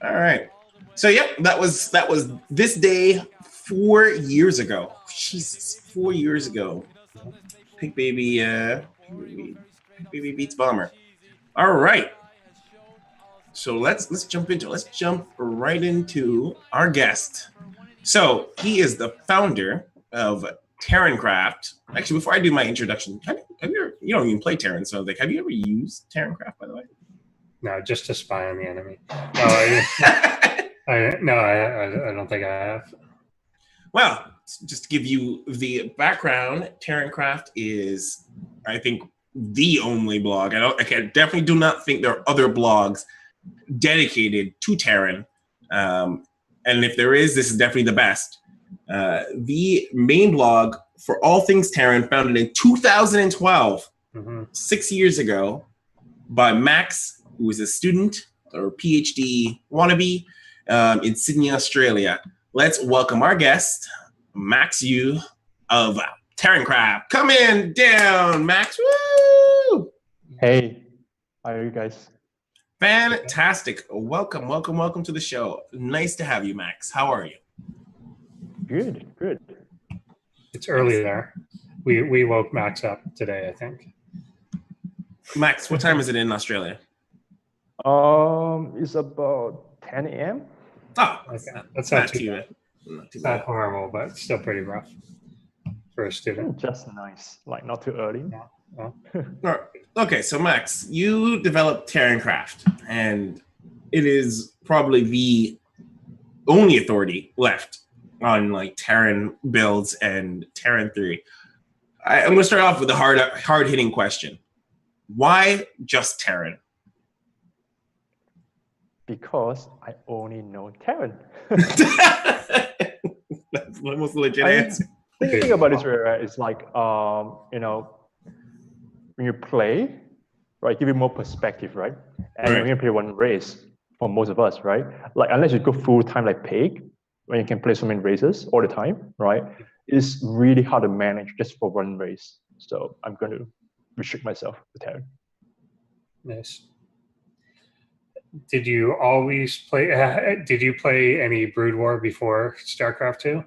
All right. So yep, that was this day 4 years ago. Jesus, 4 years ago. Pink Baby, Pink Baby beats Bomber. All right. So let's jump into let's jump right into our guest. So he is the founder of TerranCraft. Actually, before I do my introduction, have you ever, you don't even play Terran, so like, have you ever used TerranCraft, by the way? No, just to spy on the enemy. No, I don't think I have. Well, just to give you the background, TerranCraft is, I think, the only blog. Definitely do not think there are other blogs dedicated to Terran. And if there is, this is definitely the best. The main blog for all things Terran, founded in 2012, 6 years ago, by Max, who is a student or PhD wannabe in Sydney, Australia. Let's welcome our guest, Max Yu of TerranCraft. Come in down, Max. Woo! Hey, how are you guys? Fantastic. Welcome to the show. Nice to have you, Max. How are you? Good. It's early there. We woke Max up today, I think. Max, what time is it in Australia? It's about 10 a.m. Oh, okay. That's not too bad. It's not horrible, but still pretty rough for a student. Just nice, like not too early. Yeah. Well. Okay, so Max, you developed TerranCraft, and it is probably the only authority left on like Terran builds and Terran 3. I'm going to start off with a hard-hitting question. Why just Terran? Because I only know Terran. That's the most legit answer. Thinking about this, right? It's like, when you play, right, give you more perspective, right? And when you play one race, for most of us, right? Like, unless you go full time like Pig, when you can play so many races all the time, right? It's really hard to manage just for one race. So I'm going to restrict myself to Terran. Nice. Did you always play? Did you play any Brood War before StarCraft 2?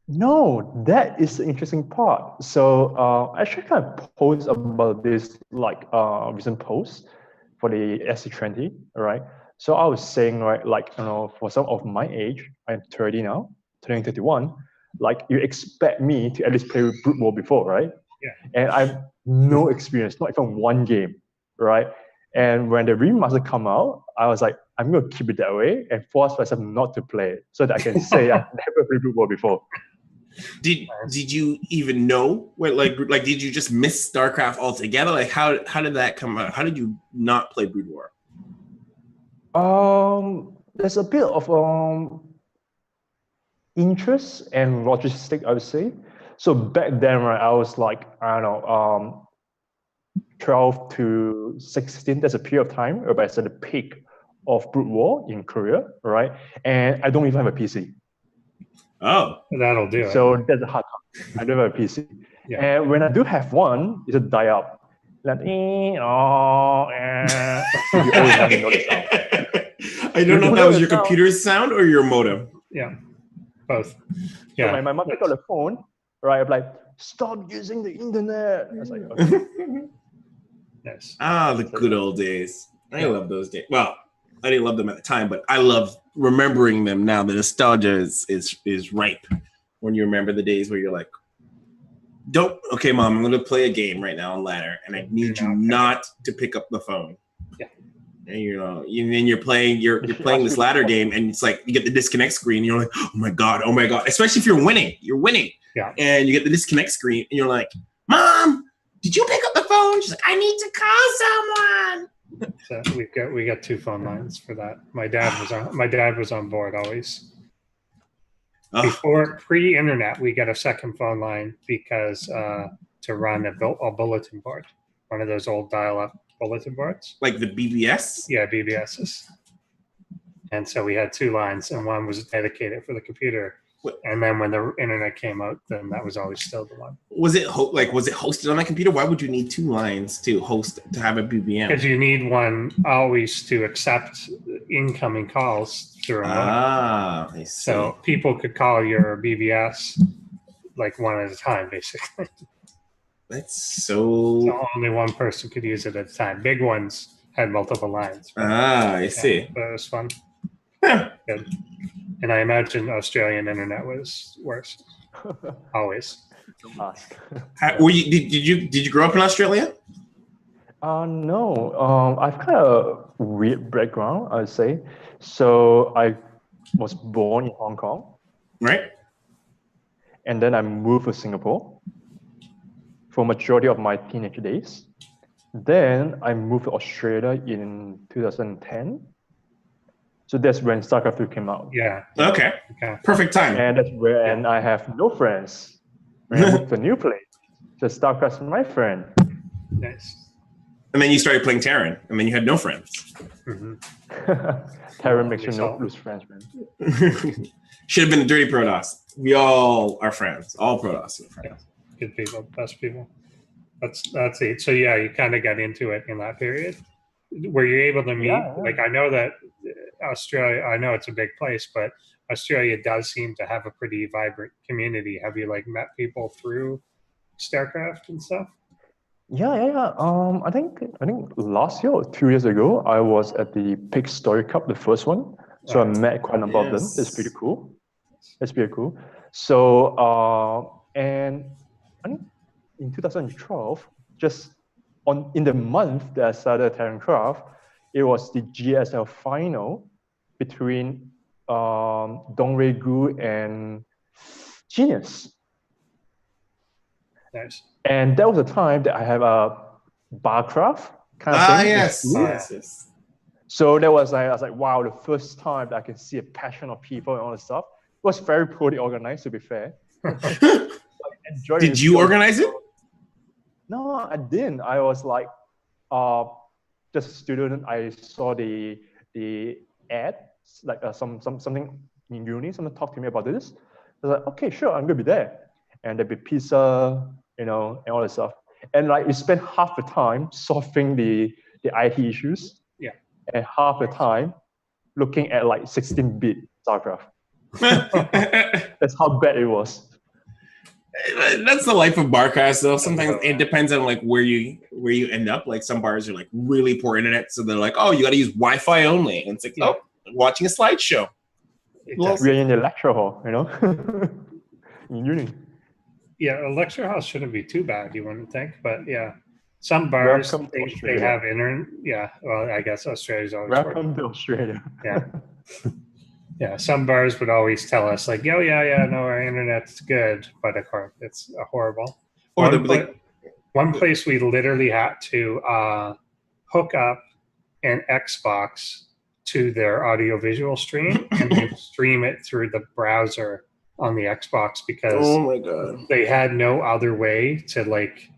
No, that is the interesting part. So I actually kind of post about this like recent post for the SC20, right? So I was saying, right, like, for some of my age, I'm 30 now, turning 31, like you expect me to at least play with Brood War before, right? Yeah. And I have no experience, not even one game, right? And when the remaster come out, I was like, I'm going to keep it that way and force myself not to play it so that I can say I've never played Brood War before. Did you even know what like did you just miss StarCraft altogether? Like how did that come out? How did you not play Brood War? There's a bit of interest and logistic, I would say. So back then, right, I was like, I don't know, 12 to 16. That's a period of time where I was at the peak of Brood War in Korea, right? And I don't even have a PC. Oh, that'll do it. So that's a hard time. I don't have a PC. Yeah. And when I do have one, it's a die-up. Like, you always have to know the sound. I don't know if that was your computer's sound or your modem. Yeah, both. Yeah. So my mother got the phone, right? I'm like, stop using the internet. I was like, okay. Yes. Ah, the good old days. I love those days. Well, I didn't love them at the time, but I love remembering them now. The nostalgia is ripe when you remember the days where you're like, okay, Mom, I'm going to play a game right now on ladder, and I need you not to pick up the phone. Yeah. And then you're playing this ladder game, and it's like you get the disconnect screen, and you're like, oh my god, especially if you're winning. Yeah. And you get the disconnect screen, and you're like, Mom, did you pick up the phone? She's like, I need to call someone. So we got 2 phone lines for that. My dad was on board always. Before pre-internet, we got a second phone line because to run a bulletin board, one of those old dial-up bulletin boards, like the BBS. Yeah, BBSs. And so we had 2 lines, and one was dedicated for the computer, And then when the internet came out, then that was always still the one. Was it hosted on a computer? Why would you need two lines to have a BBM? Because you need one always to accept incoming calls through a modem. Ah, I see. So people could call your BBS like one at a time, basically. That's so only one person could use it at a time. Big ones had multiple lines. I see. But it was fun. Good. And I imagine Australian internet was worse. Always. Did you grow up in Australia? No. I've kind of weird background, I'd say. So I was born in Hong Kong. Right. And then I moved to Singapore for majority of my teenage days. Then I moved to Australia in 2010. So that's when StarCraft 2 came out. Yeah. Okay. Perfect time. And that's where and I have no friends. When I moved to a new place, so StarCraft's my friend. Nice. And then you started playing Terran, and then you had no friends. Mm-hmm. Terran makes you not lose friends, man. Should have been a dirty Protoss. We all are friends. All Protoss are friends. Yeah. Good people, best people. That's it. So yeah, you kind of got into it in that period. Were you able to meet? Yeah. Like I know that Australia. I know it's a big place, but Australia does seem to have a pretty vibrant community. Have you like met people through StarCraft and stuff? Yeah. I think last year or 2 years ago, I was at the Pig Story Cup, the first one. So I met quite a number of them. It's pretty cool. So and I think in 2012, just in the month that I started TerranCraft, it was the GSL final between Dongray Gu and Genius. Nice. And that was the time that I have a barcraft kind of thing. Yes. So that was I was like, wow, the first time that I can see a passion of people and all this stuff. It was very poorly organized, to be fair. Did you organize it? No, I didn't. I was like just a student. I saw the ad, like something in uni. Someone talked to me about this. I was like, okay, sure, I'm gonna be there. And there'd be pizza, and all that stuff. And like you spend half the time solving the IT issues. Yeah. And half the time looking at like 16-bit StarCraft. That's how bad it was. That's the life of barcast, though. Sometimes it depends on like where you end up. Like some bars are like really poor internet, so they're like, oh, you got to use Wi-Fi only, and it's like, oh, watching a slideshow. We're in the lecture hall, in uni. Yeah, a lecture house shouldn't be too bad, you wouldn't think, but yeah, some bars they have internet. Yeah, well, I guess Australia's always welcome to Australia. Yeah. Yeah, some bars would always tell us like, "Yo, yeah, no, our internet's good," but of course, it's horrible. Or one place we literally had to hook up an Xbox to their audiovisual stream and then stream it through the browser on the Xbox because oh my God, they had no other way to like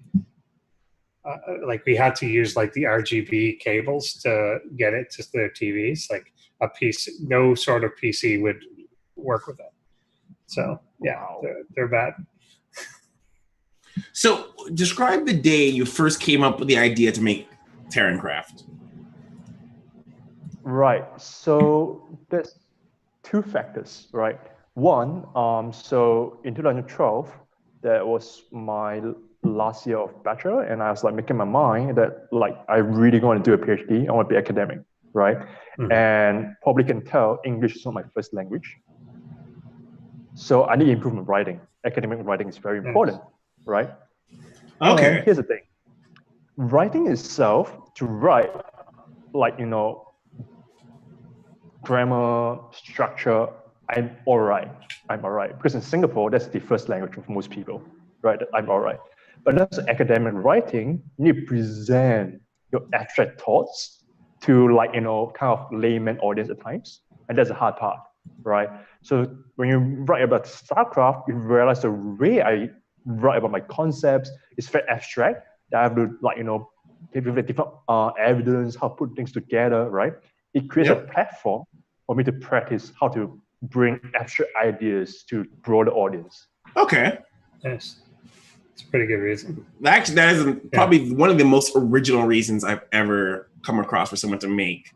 we had to use like the RGB cables to get it to their TVs. Like a PC, no sort of PC would work with it. So yeah, they're bad. So describe the day you first came up with the idea to make TerranCraft. Right. So there's two factors, right? One, so in 2012, that was my last year of bachelor, and I was like making my mind that like I really want to do a PhD. I want to be academic, right? Mm-hmm. And probably can tell English is not my first language, so I need to improve my writing. Academic writing is very important, right? Okay. And here's the thing: writing itself, to write like grammar, structure, I'm all right. Because in Singapore, that's the first language of most people, right? I'm all right. But as academic writing, you need to present your abstract thoughts to like, kind of layman audience at times. And that's the hard part, right? So when you write about StarCraft, you realize the way I write about my concepts is very abstract. That I have to like, give different evidence, how to put things together, right? It creates a platform for me to practice how to bring abstract ideas to broader audience. Okay. Yes. It's a pretty good reason. Actually, that is probably one of the most original reasons I've ever come across for someone to make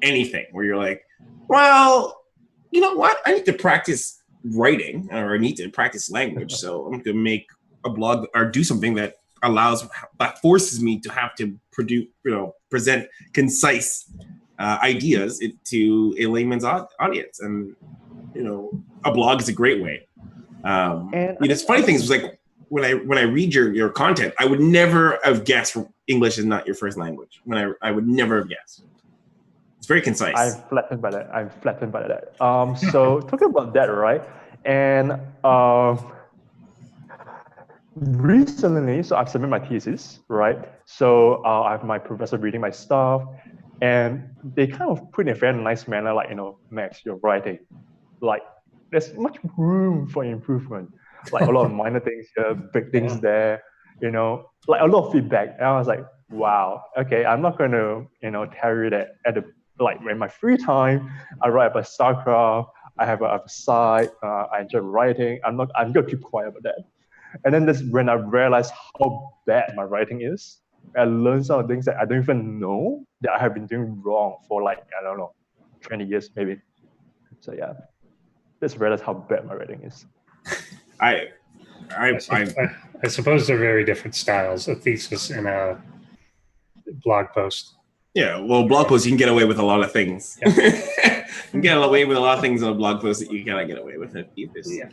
anything where you're like, well, you know what? I need to practice writing or I need to practice language. So I'm going to make a blog or do something that forces me to have to present concise ideas to a layman's audience. And, a blog is a great way. It's funny things is like when I read your content, I would never have guessed English is not your first language. I would never have guessed. It's very concise. I'm flattened by that. So talking about that, right? And recently, so I've submitted my thesis, right? So I have my professor reading my stuff, and they kind of put in a very nice manner, like, Max, you're writing. Like, there's much room for improvement. Like a lot of minor things here, big things there, like a lot of feedback. And I was like, wow, okay, I'm not going to, carry that in my free time. I write about StarCraft. I have a site. I enjoy writing. I'm going to keep quiet about that. And then that's when I realized how bad my writing is. I learned some of the things that I don't even know that I have been doing wrong for 20 years maybe. So yeah, just realized how bad my writing is. I suppose they're very different styles, a thesis and a blog post. Yeah, well, blog posts, you can get away with a lot of things. Yeah. You can get away with a lot of things on a blog post that you cannot get away with in a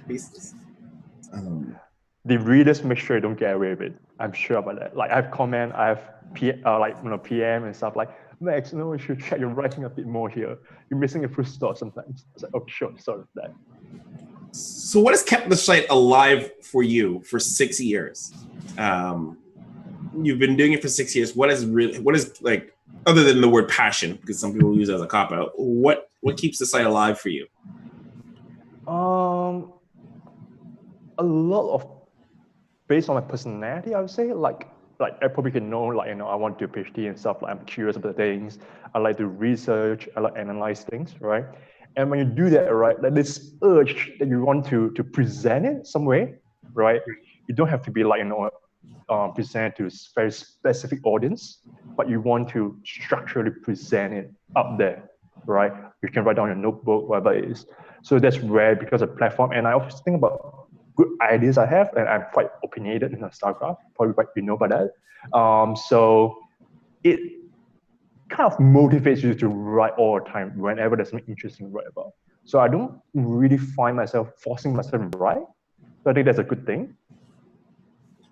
thesis. The readers make sure you don't get away with it. I'm sure about that. Like I have comment, I have PM and stuff like, Max, you should check your writing a bit more here. You're missing a full stop sometimes. It's like, oh, sure, sorry for that. So what has kept the site alive for you for 6 years? You've been doing it for 6 years. What is like, other than the word passion, because some people use it as a cop-out, what keeps the site alive for you? A lot of, based on my personality, I would say, like I probably can know, I want to do a PhD and stuff, I'm curious about things, I like to research, I like to analyze things, right? And when you do that, right, like this urge that you want to present it some way, right? You don't have to be present to a very specific audience, but you want to structurally present it up there, right? You can write down your notebook, whatever it is. So that's rare because of platform. And I always think about good ideas I have, and I'm quite opinionated in StarCraft, probably you know about that. So it kind of motivates you to write all the time whenever there's something interesting to write about. So I don't really find myself forcing myself to write. So I think that's a good thing.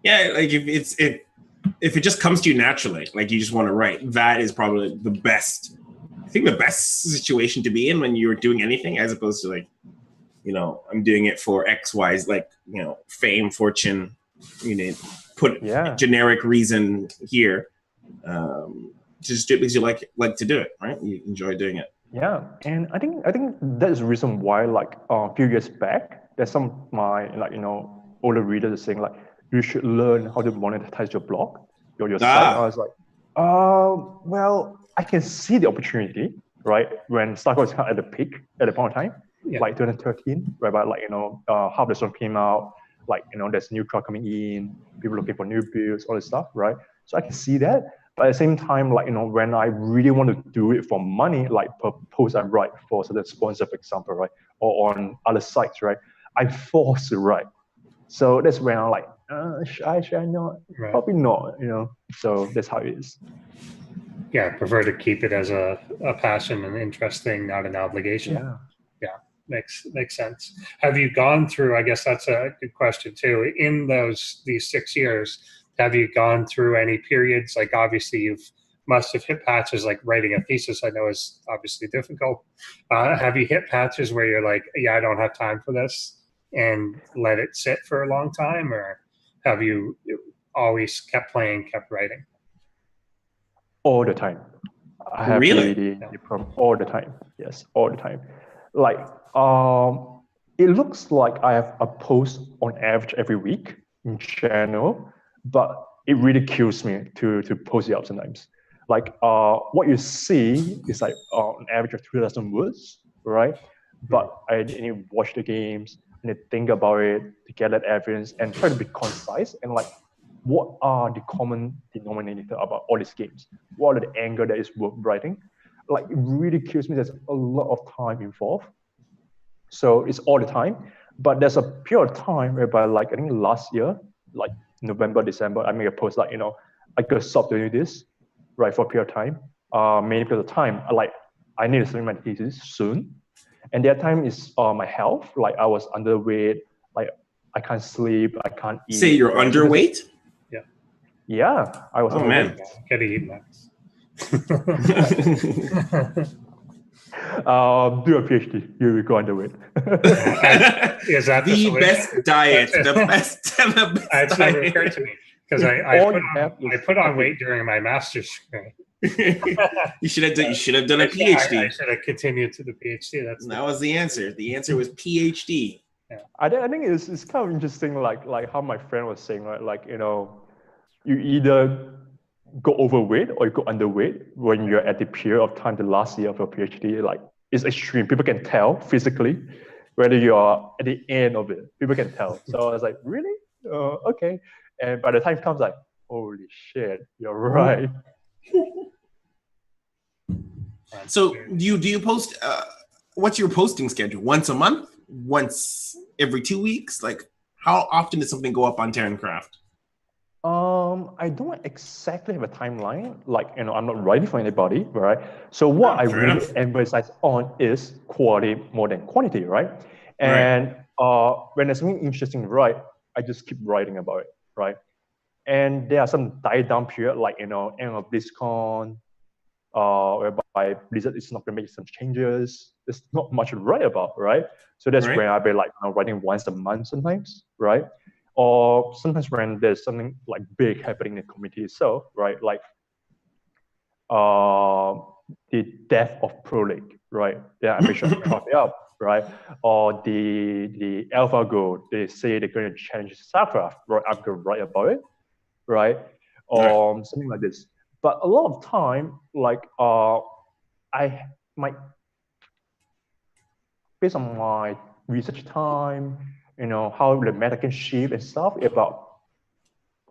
Yeah, like if it just comes to you naturally, like you just want to write, that is probably the best situation to be in when you're doing anything, as opposed to like, I'm doing it for X, Y's, like, fame, fortune, put generic reason here. Just do it because you like to do it, right? You enjoy doing it. Yeah, and I think that is the reason why, like a few years back, there's some of my older readers are saying like, you should learn how to monetize your blog, your site. I was like, well, I can see the opportunity, right? When StarCraft was kind of at the peak at the point of time, like 2013, whereby half the storm came out, there's new crowd coming in, people looking for new builds, all this stuff, right? So I can see that. But at the same time, when I really want to do it for money, like per post I write for certain sponsor, for example, right? Or on other sites, right? I'm forced to write. So that's when I'm like, should I not? Right. Probably not, So that's how it is. Yeah, I prefer to keep it as a passion and interest thing, not an obligation. Yeah, makes sense. Have you gone through, I guess that's a good question too, in these 6 years, have you gone through any periods, like obviously must have hit patches, like writing a thesis I know is obviously difficult. Have you hit patches where you're like, yeah, I don't have time for this, and let it sit for a long time, or have you always kept playing, kept writing? All the time. I have the problem all the time. Yes, all the time. Like, it looks like I have a post on average every week in channel, but it really kills me to post it up sometimes. Like, what you see is like on average of 2,000 words, right? but I need to watch the games, I need to think about it, to get that evidence, and try to be concise and like, what are the common denominator about all these games? What are the angle that is worth writing? Like, it really kills me. There's a lot of time involved. So it's all the time. But there's a period of time whereby, like, I think last year, like November, December, I made a post like, I could stop doing this, right, for a period of time. Many period of time, I need to submit my thesis soon. And that time is my health. Like, I was underweight, like I can't sleep, I can't eat. Say you're underweight? Yeah, I was. Oh man, gotta eat, Max. Do a PhD. You will go underweight. Is that the best diet? The best It's never occurred to me because I put on weight during my master's degree. You should have done a PhD. I should have continued to the PhD. That was the answer. The answer was PhD. Yeah. I think it's kind of interesting, like how my friend was saying, right? Like, you either go overweight or you go underweight when you're at the period of time, the last year of your PhD. Like, it's extreme. People can tell physically whether you're at the end of it. People can tell. So I was like, really? Okay. And by the time it comes, like, holy shit, you're right. So do you post? What's your posting schedule? Once a month? Once every 2 weeks? Like, how often does something go up on TerranCraft? I don't exactly have a timeline. Like, I'm not writing for anybody, right? So what I really emphasize on is quality more than quantity, right? And when there's something interesting to write, I just keep writing about it, right? And there are some die-down period, like, end of BlizzCon, whereby Blizzard is not going to make some changes. There's not much to write about, right? So that's when I'll be like writing once a month sometimes, right? Or sometimes when there's something like big happening in the community itself, right? Like the death of Pro League, right? Yeah, I make sure to drop it up, right? Or the AlphaGo, they say they're going to change StarCraft, right? I'm going to write about it, right? Or something like this. But a lot of time, like I might, based on my research time, how the meta can shift and stuff, about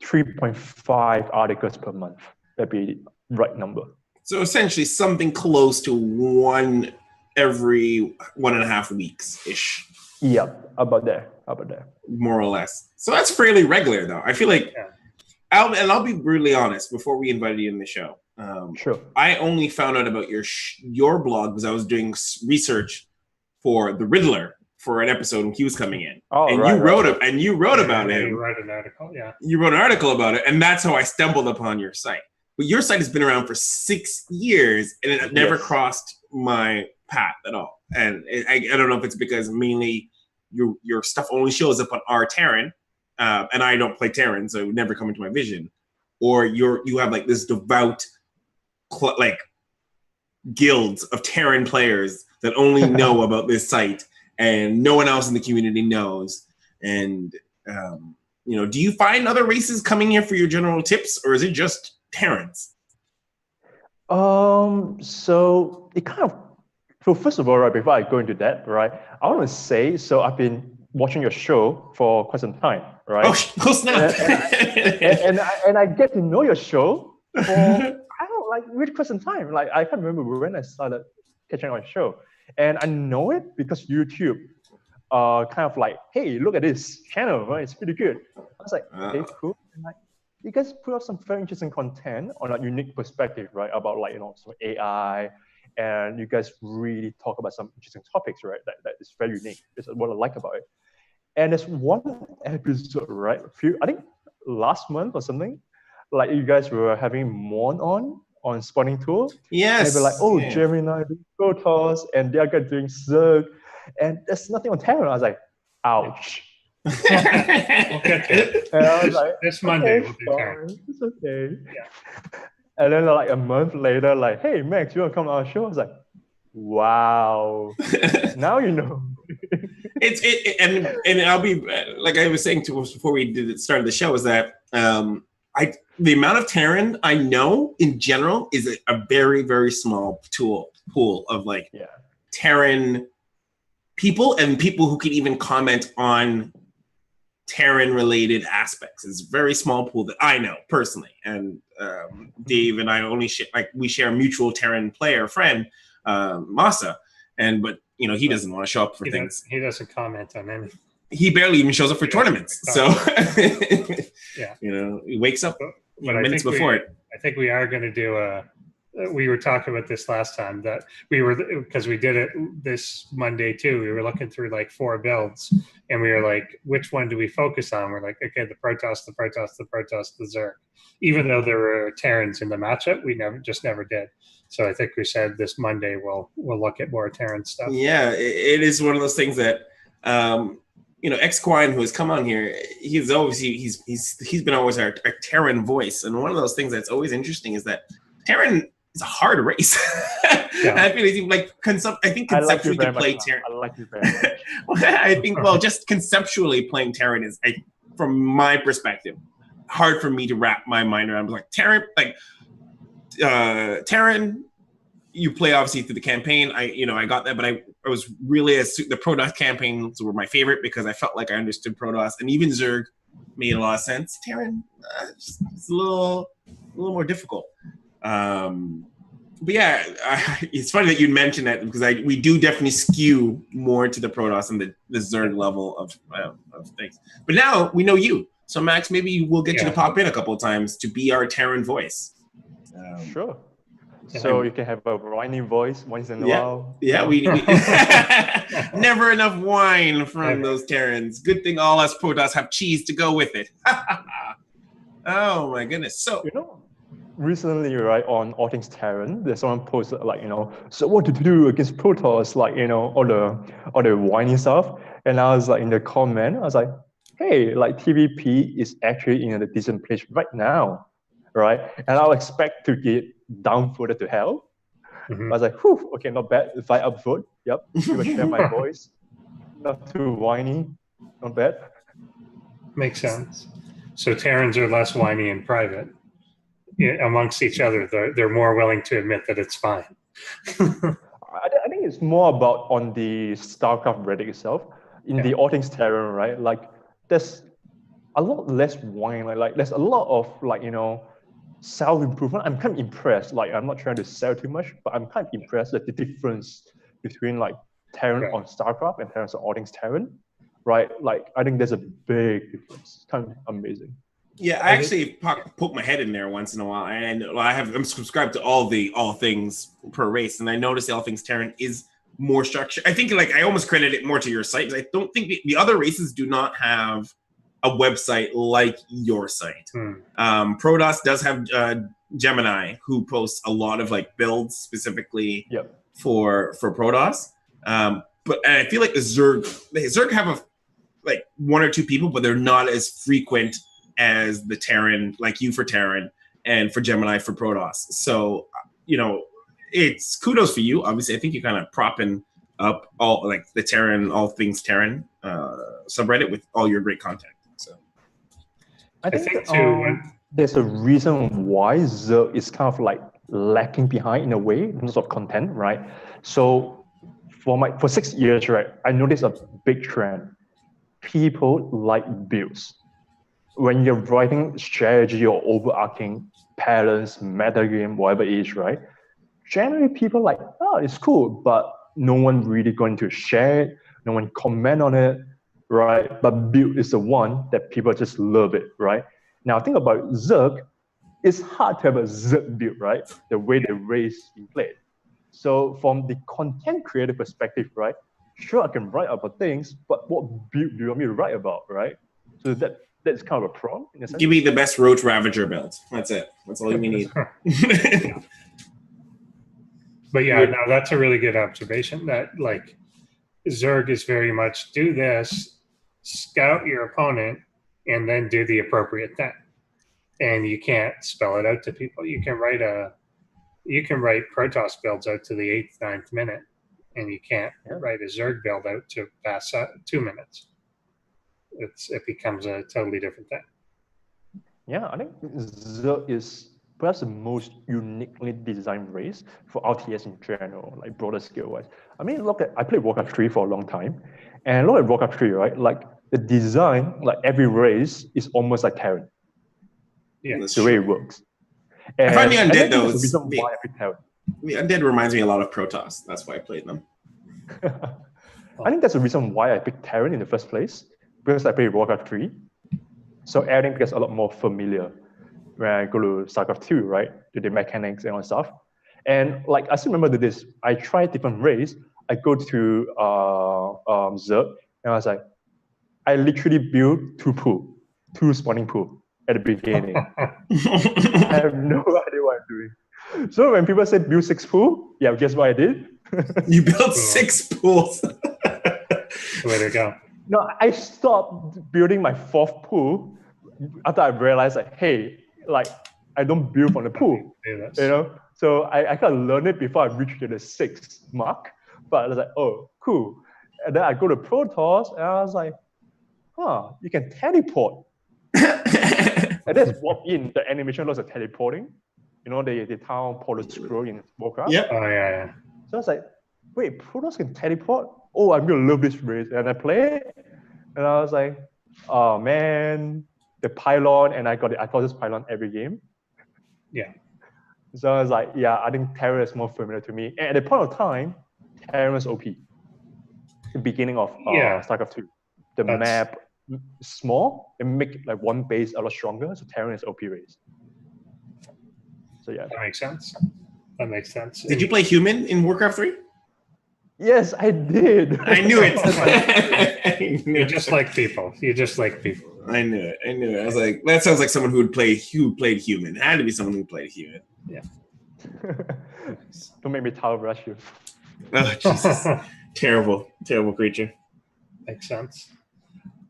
3.5 articles per month. That'd be the right number. So essentially something close to one every 1.5 weeks-ish. Yeah, about there. More or less. So that's fairly regular, though. I feel like, I'll be brutally honest, before we invited you in the show, sure. I only found out about your blog because I was doing research for the Riddler for an episode when he was coming in. You wrote about him. You wrote an article, yeah. You wrote an article about it, and that's how I stumbled upon your site. But your site has been around for 6 years, and it never crossed my path at all. And I don't know if it's because mainly your stuff only shows up on our Terran, and I don't play Terran, so it would never come into my vision. Or you have like this devout like guilds of Terran players that only know about this site, and no one else in the community knows. And do you find other races coming here for your general tips, or is it just Terrans? So it kind of. So first of all, right, before I go into that, right, I want to say, so I've been watching your show for quite some time, right? Oh snap! and I get to know your show for really quite some time. Like, I can't remember when I started catching on your show, and I know it because YouTube, kind of like, hey, look at this channel, right? It's pretty good. I was like, okay, cool. And like, you guys put out some very interesting content on a unique perspective, right? About some AI. And you guys really talk about some interesting topics, right? That is very unique. That's what I like about it. And there's one episode, right? I think last month or something, like you guys were having Mon on Spawning Tour. Yes. And they were like, oh, Gemini doing Protoss, and the other guy doing Zerg, and there's nothing on Terran. I was like, ouch. We'll get to it. And I was like, this Monday we'll do Terran. It's okay. Yeah. And then like a month later, like, hey, Max, you want to come on our show? I was like, wow. Now you know. And I'll be, like I was saying to us before we started the show, is that the amount of Terran I know in general is a very, very small pool of like Terran people and people who can even comment on Terran related aspects. It's a very small pool that I know personally, and Dave and I only we share a mutual Terran player friend, Masa, but he doesn't want to show up for things. He doesn't comment on anything. He barely even shows up for tournaments. So yeah, he wakes up minutes before it. I think we are going to do we were talking about this last time, that because we did it this Monday too. We were looking through like 4 builds, and we were like, which one do we focus on? We're like, okay, the Protoss, the Zerg. Even though there were Terrans in the matchup, we never did. So I think we said this Monday we'll look at more Terran stuff. Yeah, it is one of those things that X-Quine, who has come on here, he's been always our Terran voice, and one of those things that's always interesting is that Terran is a hard race. Yeah. I feel like I think conceptually to play Terran. I like you very much. I think just conceptually playing Terran is, from my perspective, hard for me to wrap my mind around. Like Terran, Terran, you play obviously through the campaign. I got that, but I was really the Protoss campaigns were my favorite because I felt like I understood Protoss, and even Zerg made a lot of sense. Terran, it's a little more difficult. But yeah, it's funny that you mentioned that because we do definitely skew more to the Protoss and the Zerg level of things. But now we know you, so Max, maybe we'll get you to pop in a couple of times to be our Terran voice. Sure. So you can have a whiny voice once in a while. Yeah, we never enough wine from those Terrans. Good thing all us Protoss have cheese to go with it. Oh my goodness! So recently, right, on All Things Terran, there's someone posted so what to do against Protoss, all the whiny stuff. And I was like in the comment, I was like, hey, TVP is actually in a decent place right now, right? And I'll expect to get downvoted to hell. Mm-hmm. I was like, whew, okay, not bad. If I upvote, yep, you will share my voice. Not too whiny, not bad. Makes sense. So Terrans are less whiny in private. Amongst each other, they're more willing to admit that it's fine. I think it's more about on the StarCraft Reddit itself. In the All Things Terran, right? There's a lot less whine. There's a lot of self-improvement. I'm kind of impressed. I'm not trying to sell too much, but I'm kind of impressed at the difference between Terran on StarCraft and Terran on All Things Terran, right? I think there's a big difference. It's kind of amazing. Yeah, I actually poke my head in there once in a while, and I'm subscribed to all things per race, and I noticed the All Things Terran is more structured. I think I almost credit it more to your site, because I don't think the other races do not have a website like your site. Protoss does have Gemini, who posts a lot of builds specifically for Protoss, but I feel like the Zerg have one or two people, but they're not as frequent as the Terran, like you for Terran and for Gemini for Protoss. So, it's kudos for you. Obviously, I think you're kind of propping up all the Terran, all things Terran subreddit with all your great content. So I think too, there's a reason why Zerg is kind of lacking behind in a way in terms of content, right? So for 6 years, right, I noticed a big trend. People like builds. When you're writing strategy or overarching patterns, metagame, whatever it is, right? Generally, people it's cool, but no one really going to share it, no one comment on it, right? But build is the one that people just love it, right? Now, think about Zerg. It's hard to have a Zerg build, right? The way the race is played. So from the content creator perspective, right? Sure, I can write about things, but what build do you want me to write about, right? So that's kind of a problem. Give me the best Roach Ravager build. That's it. That's all you need. But no, that's a really good observation. That Zerg is very much do this, scout your opponent, and then do the appropriate thing. And you can't spell it out to people. You can write Protoss builds out to the 8th, 9th minute, and you can't write a Zerg build out to pass 2 minutes. It becomes a totally different thing. Yeah, I think Zerg is perhaps the most uniquely designed race for RTS in general, like broader scale wise. I mean, I played Warcraft 3 for a long time, and look at Warcraft 3, right? Like the design, like every race is almost like Terran. Yeah, the way it works. And I find the undead though. The reason why I picked Terran. The undead reminds me a lot of Protoss. That's why I played them. I think that's the reason why I picked Terran in the first place, because I played Warcraft 3. So everything gets a lot more familiar when I go to StarCraft 2, right? To the mechanics and all stuff. And like, I still remember this, I tried different race. I go to Zerg, and I was like, I literally built two spawning pool at the beginning. I have no idea what I'm doing. So when people say build 6 pool, yeah, guess what I did? You built 6 pools. Way to go. No, I stopped building my 4th pool after I realized like, hey, like I don't build from the pool, you know? So I kind of learned it before I reached the 6th mark, but I was like, oh, cool. And then I go to Protoss and I was like, you can teleport. And that's walk in, the animation looks like teleporting. You know, the town portal scroll in Warcraft. Yep. Oh, yeah. So I was like, wait, Protoss can teleport? Oh, I'm gonna love this race. And I play it, and I was like, oh man, the pylon, and I thought this pylon every game. Yeah. So I was like, yeah, I think Terran is more familiar to me. And at the point of time, Terran was OP. The beginning of StarCraft 2. The map small and make like one base a lot stronger. So Terran is OP race. So yeah. That makes sense. Did you play human in Warcraft 3? Yes, I did. I knew it. You just like people. I knew it. I was like, that sounds like someone who played human. It had to be someone who played human. Yeah. Don't make me tower rush you. Oh, Jesus. Terrible creature. Makes sense.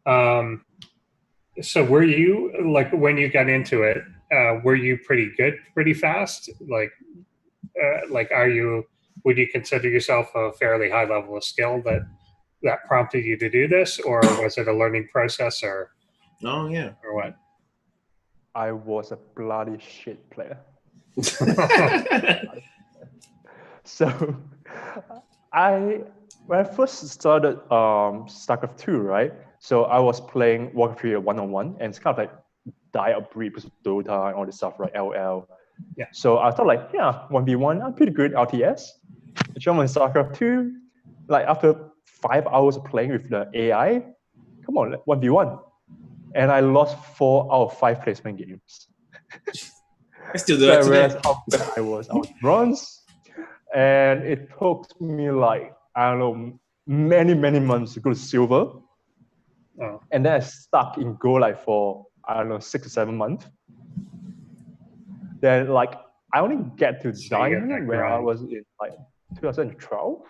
So were you, like, when you got into it, were you pretty good pretty fast? Would you consider yourself a fairly high level of skill that prompted you to do this, or was it a learning process, or what? I was a bloody shit player. So when I first started StarCraft 2, right? So I was playing Warcraft 3 1-on-1, and it's kind of like die or breed with Dota and all this stuff, right? LL. Yeah. So I thought like, 1v1, I'm pretty good RTS. I jumped on StarCraft 2, like after 5 hours of playing with the AI, come on, 1v1. And I lost 4 out of 5 placement games. I still do that today. I realized how bad I was. I was bronze, and it took me like, I don't know, many months to go to silver. Oh. And then I stuck in gold like for, I don't know, 6 or 7 months. Then like I only get to diamond when I was in like 2012.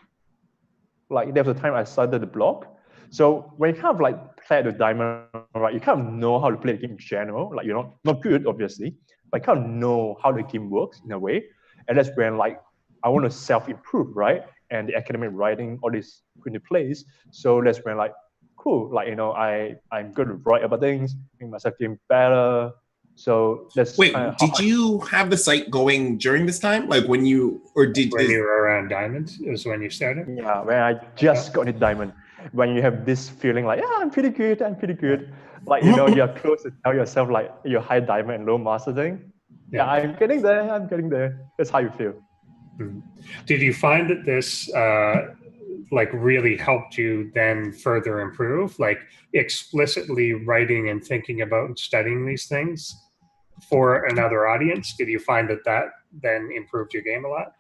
Like there was a time I started the blog. So when you kind of like play the diamond, right, you kind of know how to play the game in general. Like, you're not good, obviously, but you kind of know how the game works in a way. And that's when like I want to self-improve, right? And the academic writing, all this put into place. So that's when like, cool, like, I'm good to write about things, make myself game better. So that's did you have the site going during this time? Like when you were around diamond is when you started? Yeah, when I just got a diamond. When you have this feeling like, I'm pretty good. Like, you're close to tell yourself like you're high diamond and low master thing. Yeah, I'm getting there. That's how you feel. Mm-hmm. Did you find that this like really helped you then further improve, like explicitly writing and thinking about and studying these things for another audience? Did you find that then improved your game a lot?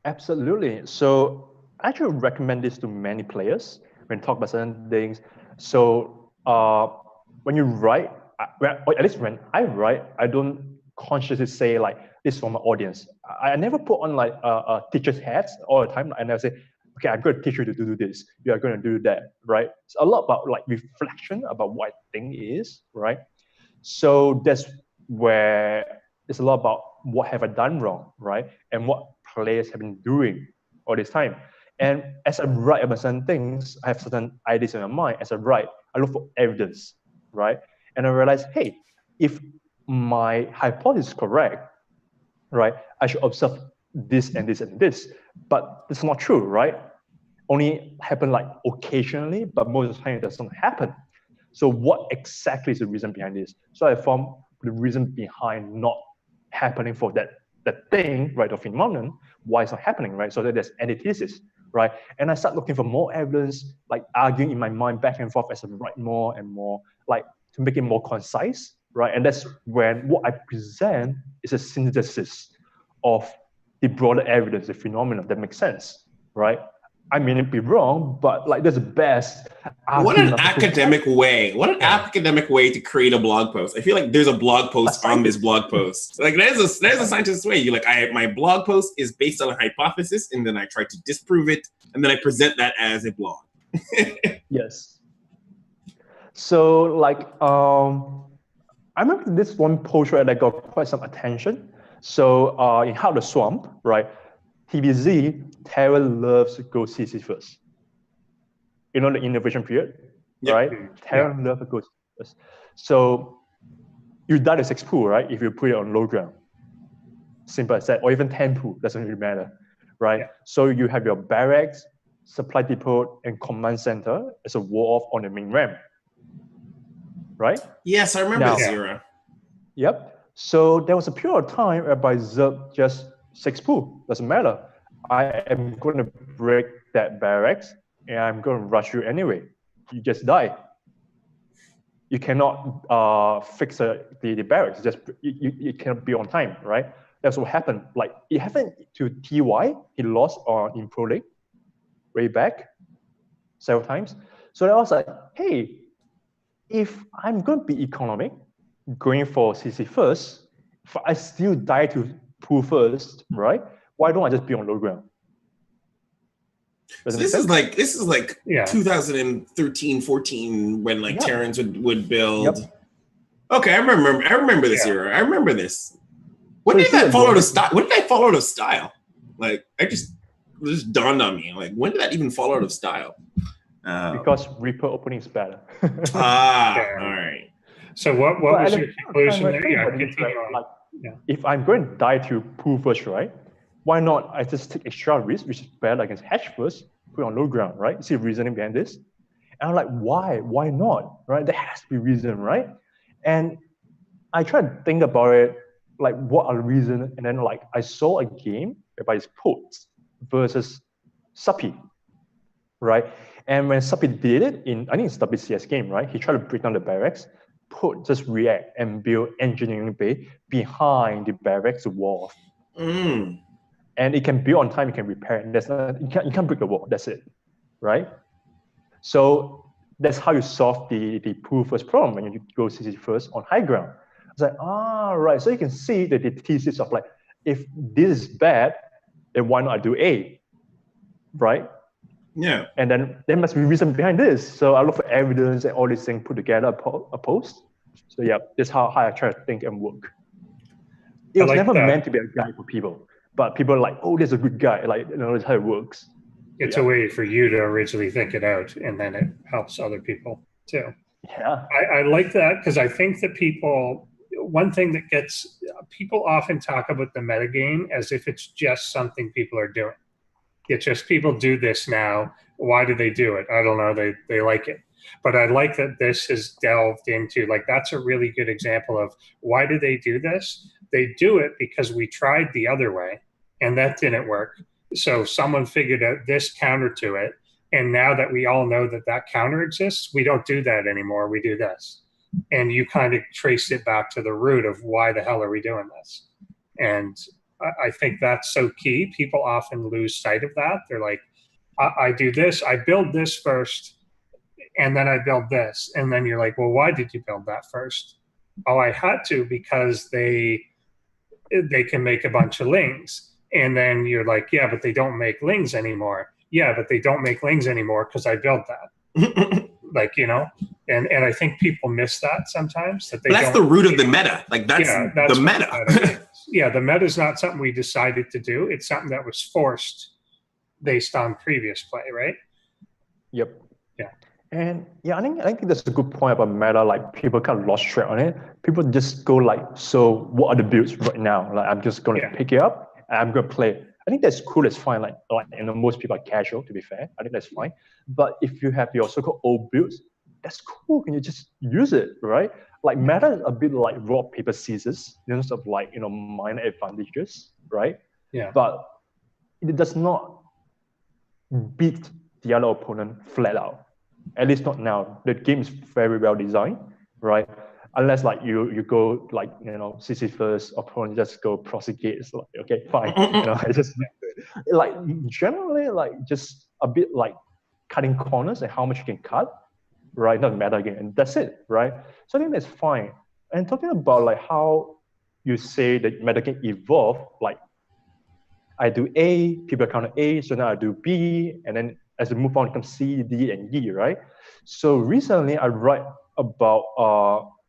Absolutely. So I actually recommend this to many players when talk about certain things. So when you write, or at least when I write, I don't consciously say like this for my audience. I never put on like a teacher's hats all the time. I never say, okay, I'm going to teach you to do this. You are going to do that, right? It's a lot about like reflection about what I think is, right? So that's where it's a lot about what have I done wrong, right? And what players have been doing all this time. And as I write about certain things, I have certain ideas in my mind. As I write, I look for evidence, right? And I realize, hey, if my hypothesis is correct, right? I should observe this and this and this. But it's not true, right? Only happen like occasionally, but most of the time it doesn't happen. So what exactly is the reason behind this? So I found the reason behind not happening for that thing, right, or phenomenon, why it's not happening, right? So that there's antithesis, right? And I start looking for more evidence, like arguing in my mind back and forth as I write more and more, like to make it more concise, right? And that's when what I present is a synthesis of the broader evidence, the phenomenon that makes sense, right? I may be wrong, but like that's the best. What an academic way! What an academic way to create a blog post. I feel like there's a blog post on this blog post. Like there's a scientist's way. You like my blog post is based on a hypothesis, and then I try to disprove it, and then I present that as a blog. Yes. So like I remember this one post where that got quite some attention. So in How the Swamp, right? TBZ, Terra loves go CC first. You know the innovation period, right? Terra loves go CC first. So you die to 6 pool, right? If you put it on low ground. Simple as that, or even 10 pool, doesn't really matter, right? Yeah. So you have your barracks, supply depot, and command center as a wall off on the main ramp, right? Yes, I remember this era. Yep. So there was a period of time whereby Zerg just 6 pool, doesn't matter. I am going to break that barracks and I'm going to rush you anyway. You just die. You cannot fix the barracks. Just you cannot be on time, right? That's what happened. Like it happened to TY. He lost in Pro League way back several times. So I was like, hey, if I'm going to be economic, going for CC first, if I still die to pool first, right? Why don't I just be on low ground? So this is like 2013, 14 when like Terrans would build. Yep. Okay, I remember this era. I remember this. When did that follow the style? When did I follow the style? Like it just dawned on me. Like when did that even fall out of style? Because Reaper opening is better. All right. So what was your conclusion there? If I'm going to die to pool first, right? Why not I just take extra risk, which is better against hedge first, put it on low ground, right? See the reasoning behind this? And I'm like, why? Why not? Right? There has to be reason, right? And I tried to think about it, like what are the reasons? And then like I saw a game whereby it's Potes versus Suppy, right? And when Suppy did it I think it's WCS game, right? He tried to break down the barracks, just react and build engineering bay behind the barracks wall. And it can build on time, you can repair it. You can't break the wall, that's it, right? So that's how you solve the pool first problem when you go CC first on high ground. It's like, right. So you can see the thesis of like, if this is bad, then why not I do A, right? Yeah. And then there must be reason behind this. So I look for evidence and all these things put together, a post. So yeah, that's how I try to think and work. It was never meant to be a guide for people. But people are like, oh, there's a good guy. Like, that's how it works. It's a way for you to originally think it out, and then it helps other people too. Yeah. I like that because I think that one thing that people often talk about the metagame as if it's just something people are doing. It's just people do this now. Why do they do it? I don't know. They like it. But I like that this has delved into, like, that's a really good example of why do they do this? They do it because we tried the other way and that didn't work. So someone figured out this counter to it. And now that we all know that counter exists, we don't do that anymore. We do this. And you kind of trace it back to the root of why the hell are we doing this? And I think that's so key. People often lose sight of that. They're like, I do this, I build this first, and then I build this. And then you're like, well, why did you build that first? Oh, I had to because they can make a bunch of lings. And then you're like, yeah, but they don't make lings anymore. Yeah, but they don't make lings anymore because I built that. Like, and I think people miss that sometimes. That's the root of the meta. Like that's the meta. Yeah, the meta is not something we decided to do. It's something that was forced based on previous play, right? Yep. Yeah. And yeah, I think that's a good point about meta. Like people kind of lost track on it. People just go like, so what are the builds right now? Like I'm just gonna pick it up and I'm gonna play. I think that's cool. That's fine. Like most people are casual. To be fair, I think that's fine. But if you have your so-called old builds, that's cool. Can you just use it, right? Like meta is a bit like rock paper scissors in terms of like minor advantages, right? Yeah. But it does not beat the other opponent flat out. At least not now. The game is very well designed, right? Unless like you go like CC first, opponent just go prosecute. It's like okay, fine. I just like generally like just a bit like cutting corners and how much you can cut, right? Not meta again, and that's it, right? So I think that's fine. And talking about like how you say that meta can evolve, like I do A, people counter A, so now I do B, and then as we move on, it comes C, D, and E, right? So recently, I write about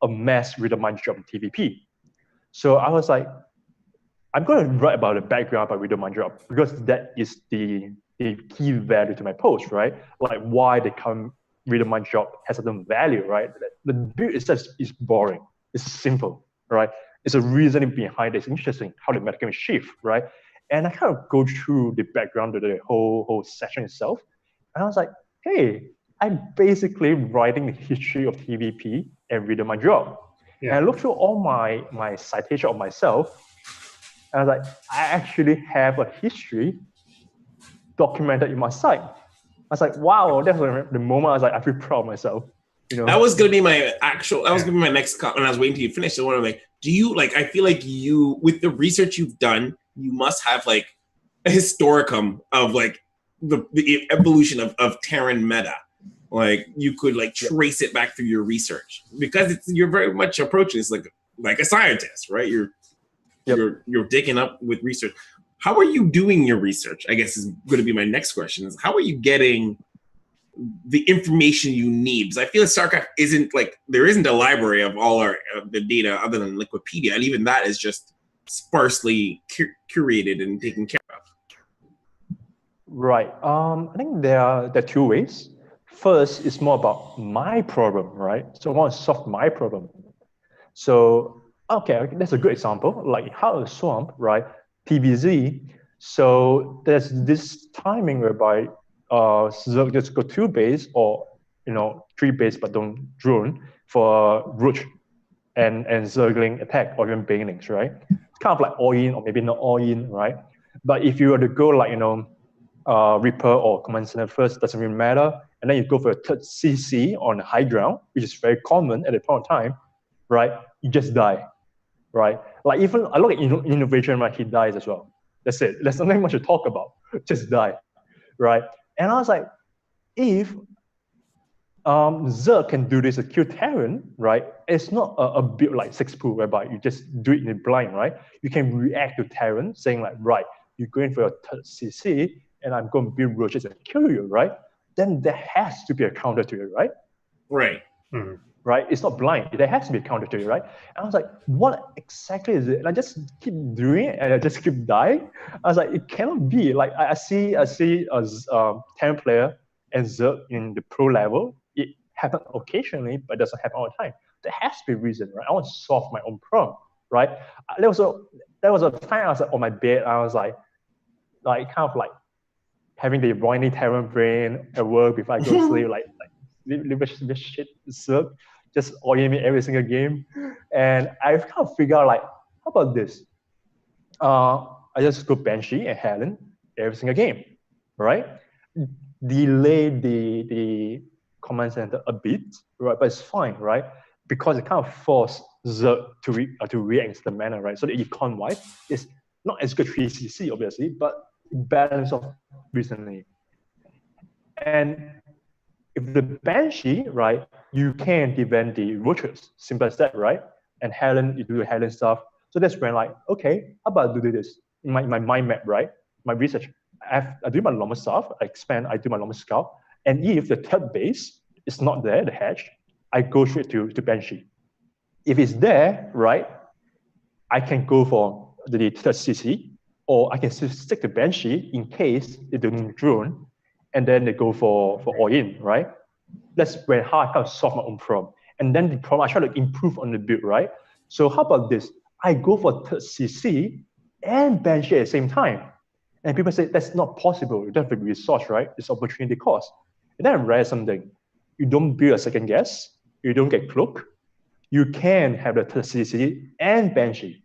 a mass read-mind job in TVP. So I was like, I'm going to write about the background about read-mind job because that is the key value to my post, right? Like why the current read-mind job has a certain value, right? The build itself is boring. It's simple, right? It's a reasoning behind it. It's interesting how the meta can shift, right? And I kind of go through the background of the whole session itself. And I was like, hey, I'm basically writing the history of TVP and read my job. Yeah. And I looked through all my citation of myself. And I was like, I actually have a history documented in my site. I was like, wow, that's the moment I was like, I feel proud of myself. That was going to be my going to be my next comment. When I was waiting till you finish, I was like, do you I feel like you, with the research you've done, you must have like a historicum of like the evolution of Terran meta. Like you could like trace it back through your research because you're very much approaching this like a scientist, right? You're digging up with research. How are you doing your research? I guess is going to be my next question. Is how are you getting the information you need? Because I feel like StarCraft isn't like there isn't a library of all the data other than Wikipedia, and even that is just sparsely curated and taken care of. Right. I think there are two ways. First, it's more about my problem, right? So I want to solve my problem. So, okay, that's a good example. Like how a swamp, right? TBZ. So there's this timing whereby Zerg just go 2 base or 3 base but don't drone for roach and Zergling attack or even banelings, right? It's kind of like all in or maybe not all in, right? But if you were to go like Reaper or Command Center first, doesn't really matter. And then you go for a third CC on the high ground, which is very common at the point of time, right? You just die, right? Like even I look at innovation, right? He dies as well. That's it. There's nothing much to talk about. Just die, right? And I was like, if Zerg can do this at Q Terran, right? It's not a build like 6 pool whereby you just do it in the blind, right? You can react to Terran saying like, right, you're going for your third CC and I'm going to build roaches and kill you, right? Then there has to be a counter to it, right? Right. Mm-hmm. Right? It's not blind. There has to be a counter to it, right? And I was like, what exactly is it? And I just keep doing it and I just keep dying. I was like, it cannot be. Like I see a 10 player and Zerg in the pro level. It happens occasionally, but it doesn't happen all the time. There has to be a reason, right? I want to solve my own problem, right? There was a time I was like on my bed. I was like kind of like having the whiny Terran brain at work before I go to sleep, like this shit Zerg, just all-in me every single game. And I kind of figured out like, how about this? I just go Banshee and Helen every single game, right? Delay the command center a bit, right? But it's fine, right? Because it kind of forced Zerg to react to the mana, right? So the econ-wise is not as good 3CC, obviously, but balance of recently. And if the Banshee, right, you can defend the roaches, simple as that, right? And Helen, you do the Helen stuff. So that's when like, okay, how about I do this? In my mind map, right? My research, I do my normal stuff, I do my normal scout. And if the third base is not there, the hatch, I go straight to Banshee. If it's there, right, I can go for the third CC, or I can stick to Banshee in case they don't drone, and then they go for all-in, right? That's when how I kind of solve my own problem. And then the problem, I try to improve on the build, right? So how about this? I go for third CC and bench at the same time. And people say, that's not possible. You don't have the resource, right? It's opportunity cost. And then I realized something. You don't build a second guess. You don't get cloak. You can have the third CC and Banshee.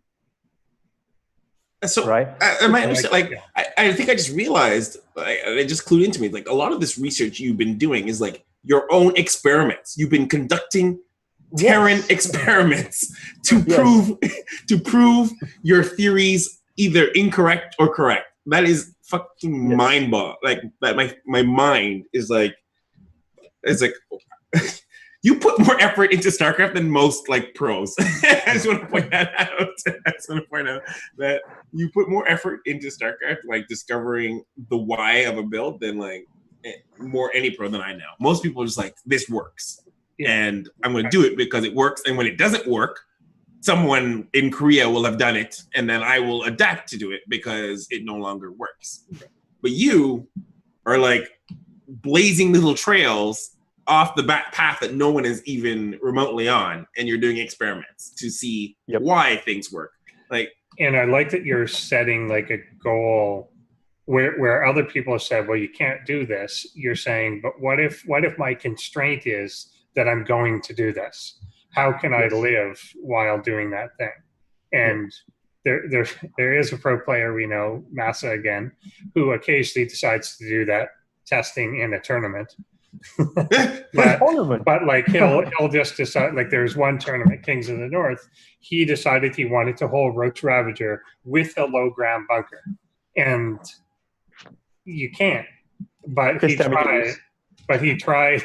So, right? Am I understand? Like, I think I just realized, it just clued into me. Like, a lot of this research you've been doing is like your own experiments. You've been conducting Terran experiments to prove your theories either incorrect or correct. That is fucking mind-boggling. Like, that my mind is like, it's like. You put more effort into StarCraft than most like pros. I just want to point that out. I just want to point out that you put more effort into StarCraft, like discovering the why of a build than like more any pro than I know. Most people are just like, this works. And I'm going to do it because it works. And when it doesn't work, someone in Korea will have done it. And then I will adapt to do it because it no longer works. But you are like blazing little trails off the back path that no one is even remotely on, and you're doing experiments to see why things work. Like, and I like that you're setting like a goal where other people have said, well, you can't do this. You're saying, but what if my constraint is that I'm going to do this? How can I live while doing that thing? And there is a pro player we know, Massa again, who occasionally decides to do that testing in a tournament. but like he'll just decide, like there's one tournament, Kings of the North, he decided he wanted to hold Roach Ravager with a low ground bunker, and you can't, but he tried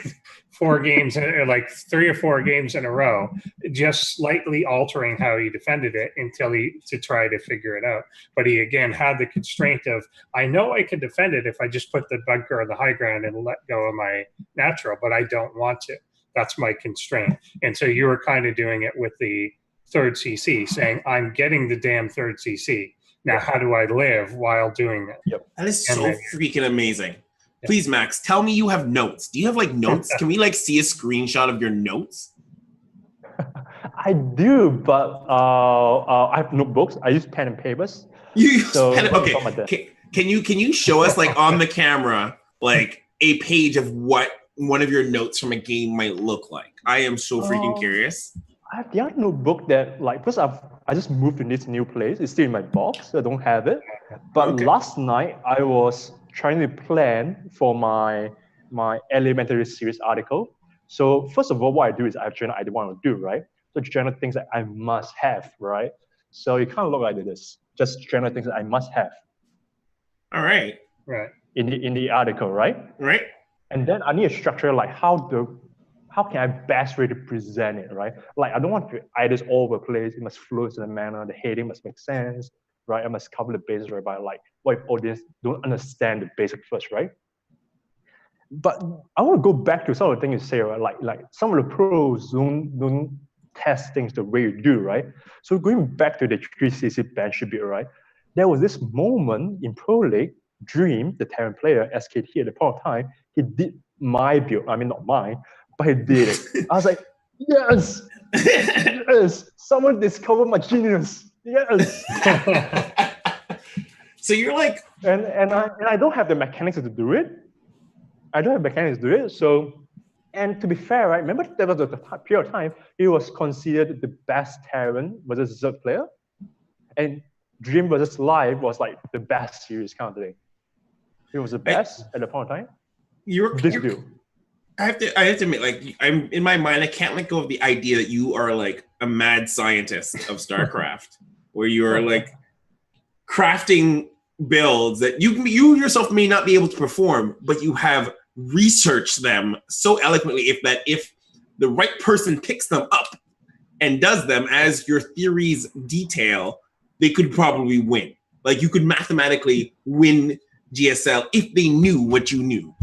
4 games, like 3 or 4 games in a row, just slightly altering how he defended it to try to figure it out. But he again had the constraint of, I know I can defend it if I just put the bunker on the high ground and let go of my natural, but I don't want to. That's my constraint. And so you were kind of doing it with the third CC, saying, I'm getting the damn third CC. Now, how do I live while doing it? That is so freaking amazing. Please, Max, tell me you have notes. Do you have like notes? Can we like see a screenshot of your notes? I do, but I have notebooks. I use pen and papers. You use pen and okay. Can you show us like on the camera like a page of what one of your notes from a game might look like? I am so freaking curious. I have the other notebook that like because I just moved to this new place. It's still in my box, so I don't have it. But last night I was trying to plan for my elementary series article. So first of all, what I do is I have journal I want to do, right? So journal things that I must have, right? So it kind of look like this, just journal things that I must have. All right. Right. In the article, right? Right. And then I need a structure like how can I best way to present it, right? Like I don't want to add this all over the place. It must flow in a manner. The heading must make sense, right? I must cover the bases, right? But like, what if audience don't understand the basic first, right? But I want to go back to some of the things you say, right? Like some of the pros don't test things the way you do, right? So going back to the 3cc bench build, right? There was this moment in Pro League, Dream, the Terran player, SKT at the point of time, he did my build. I mean, not mine, but he did it. I was like, yes, yes, someone discovered my genius. Yes. So you're like, and I don't have the mechanics to do it. So, and to be fair, right? Remember there was a period of time he was considered the best Terran versus Zerg player, and Dream versus Live was like the best series kind of thing. He was the best at the point of time. I have to admit, like, I'm in my mind, I can't let go of the idea that you are like a mad scientist of StarCraft, where you are like crafting builds that you yourself may not be able to perform, but you have researched them so eloquently if the right person picks them up and does them as your theories detail, they could probably win. Like you could mathematically win GSL if they knew what you knew.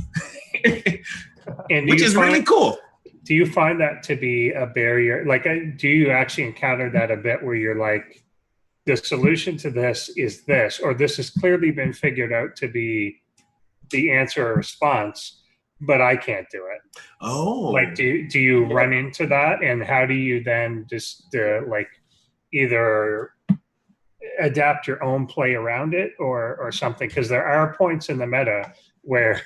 Which is really cool. Do you find that to be a barrier? Like, do you actually encounter that a bit where you're like, the solution to this is this, or this has clearly been figured out to be the answer or response, but I can't do it? Oh, Like, do you run into that, and how do you then just like either adapt your own play around it or something? Because there are points in the meta where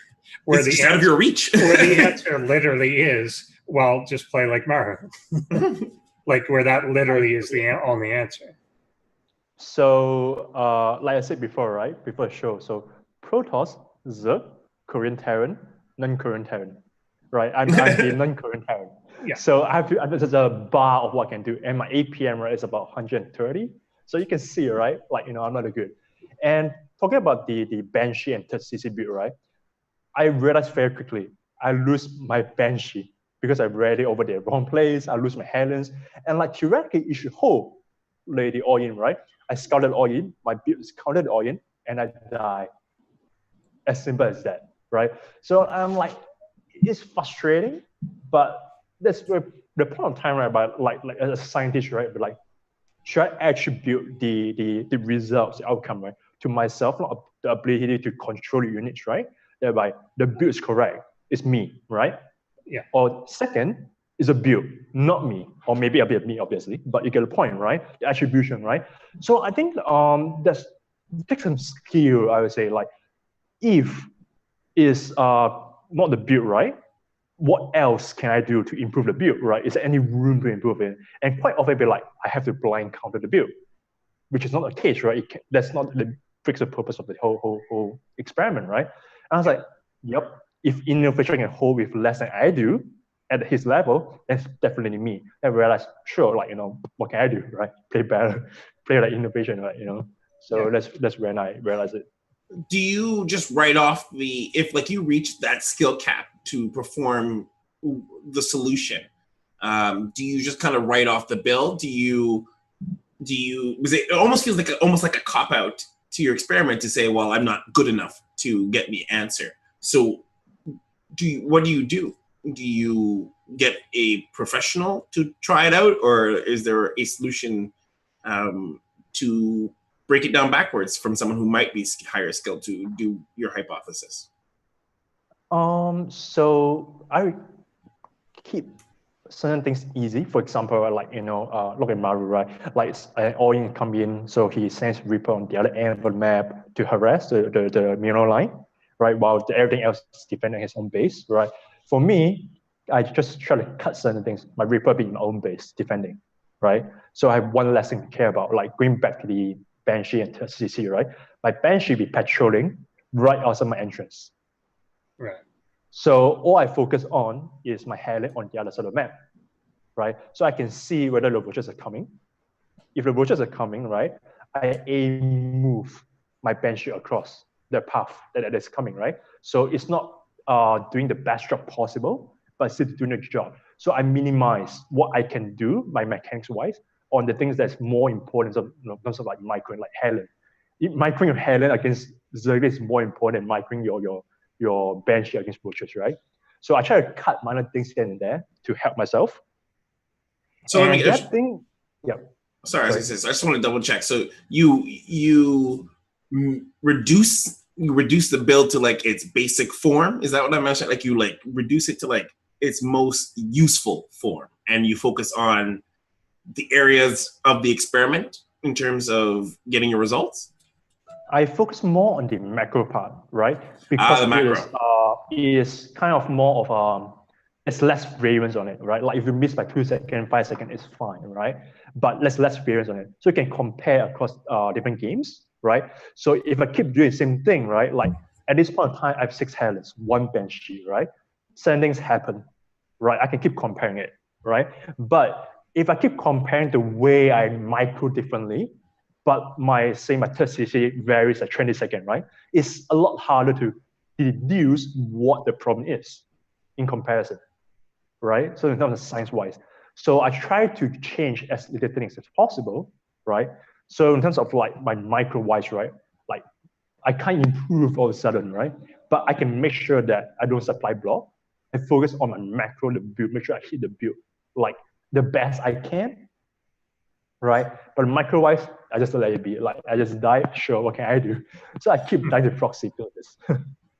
it's the just answer, out of your reach. where the answer literally is, well, just play like Mario. Like where that literally is the only answer. So, like I said before, right? Before the show, so Protoss, Zerg, Korean Terran, non-Korean Terran, right? I'm the non-Korean Terran. Yeah. So there's a bar of what I can do, and my APM right is about 130. So you can see, right? Like, I'm not good. And talking about the Banshee and third CC build, right? I realized very quickly I lose my Banshee because I read it over the wrong place. I lose my Helens, and like theoretically, it should hold the all in, right? I scouted all in, my build is counted all in, and I die. As simple as that, right? So I'm like, it's frustrating, but that's the point of time, right? But like as a scientist, right? But like, should I attribute the results, the outcome, right, to myself, not the ability to control the units, right? Thereby, the build is correct. It's me, right? Yeah. Or second, is a build, not me, or maybe a bit of me, obviously, but you get the point, right? The attribution, right? So I think that's takes some skill, I would say. Like, if is not the build, right? What else can I do to improve the build, right? Is there any room to improve it? And quite often, be like, I have to blind counter the build, which is not the case, right? That's not the fixed purpose of the whole experiment, right? And I was like, yep. If innovation can hold with less than I do at his level, that's definitely me. And I realized, sure, like, what can I do, right? Play better, play like innovation, right? So that's when I realized it. Do you just write off if like you reach that skill cap to perform the solution? Do you just kind of write off the build? Because it almost feels like a cop out to your experiment to say, well, I'm not good enough to get the answer. So what do you do? Do you get a professional to try it out, or is there a solution to break it down backwards from someone who might be higher skilled to do your hypothesis? So I keep certain things easy. For example, like, look at Maru, right? Like, all in come in, so he sends Reaper on the other end of the map to harass the Mino line, right? While everything else is defending his own base, right? For me, I just try to cut certain things. My Reaper being my own base defending, right? So I have one less thing to care about, like going back to the Banshee and CC, right? My Banshee be patrolling right outside my entrance. Right. So all I focus on is my Helen on the other side of the map, right? So I can see whether the roaches are coming. If the roaches are coming, right, I move my Banshee across the path that is coming, right? So it's not doing the best job possible, but still doing the job. So I minimize what I can do, my mechanics-wise, on the things that's more important in terms of like microing, like Helen. Microing of Helen against Zerg is more important than microing your Banshee against roaches, right? So I try to cut minor things here and there to help myself. So let me get that thing. Yeah. Sorry, I just want to double check. So you reduce the build to like its basic form. Is that what I mentioned? Like you like reduce it to like its most useful form, and you focus on the areas of the experiment in terms of getting your results? I focus more on the macro part, right? Because the macro. It is kind of more of there's less variance on it, right? Like if you miss by 2 seconds, 5 seconds, it's fine, right? But there's less variance on it. So you can compare across different games, right? So if I keep doing the same thing, right? Like at this point in time, I have 6 Helens, 1 Banshee, right? Certain things happen, right? I can keep comparing it, right? But if I keep comparing the way I micro differently, but my third CC varies at 20 seconds, right? It's a lot harder to deduce what the problem is in comparison, right? So in terms of science-wise. So I try to change as little things as possible, right? So in terms of like my micro-wise, right? Like I can't improve all of a sudden, right? But I can make sure that I don't supply block. I focus on my macro, the build, make sure I hit the build like the best I can, right? But micro-wise, I just let it be. Like I just die, sure, what can I do? So I keep dying to proxy build this.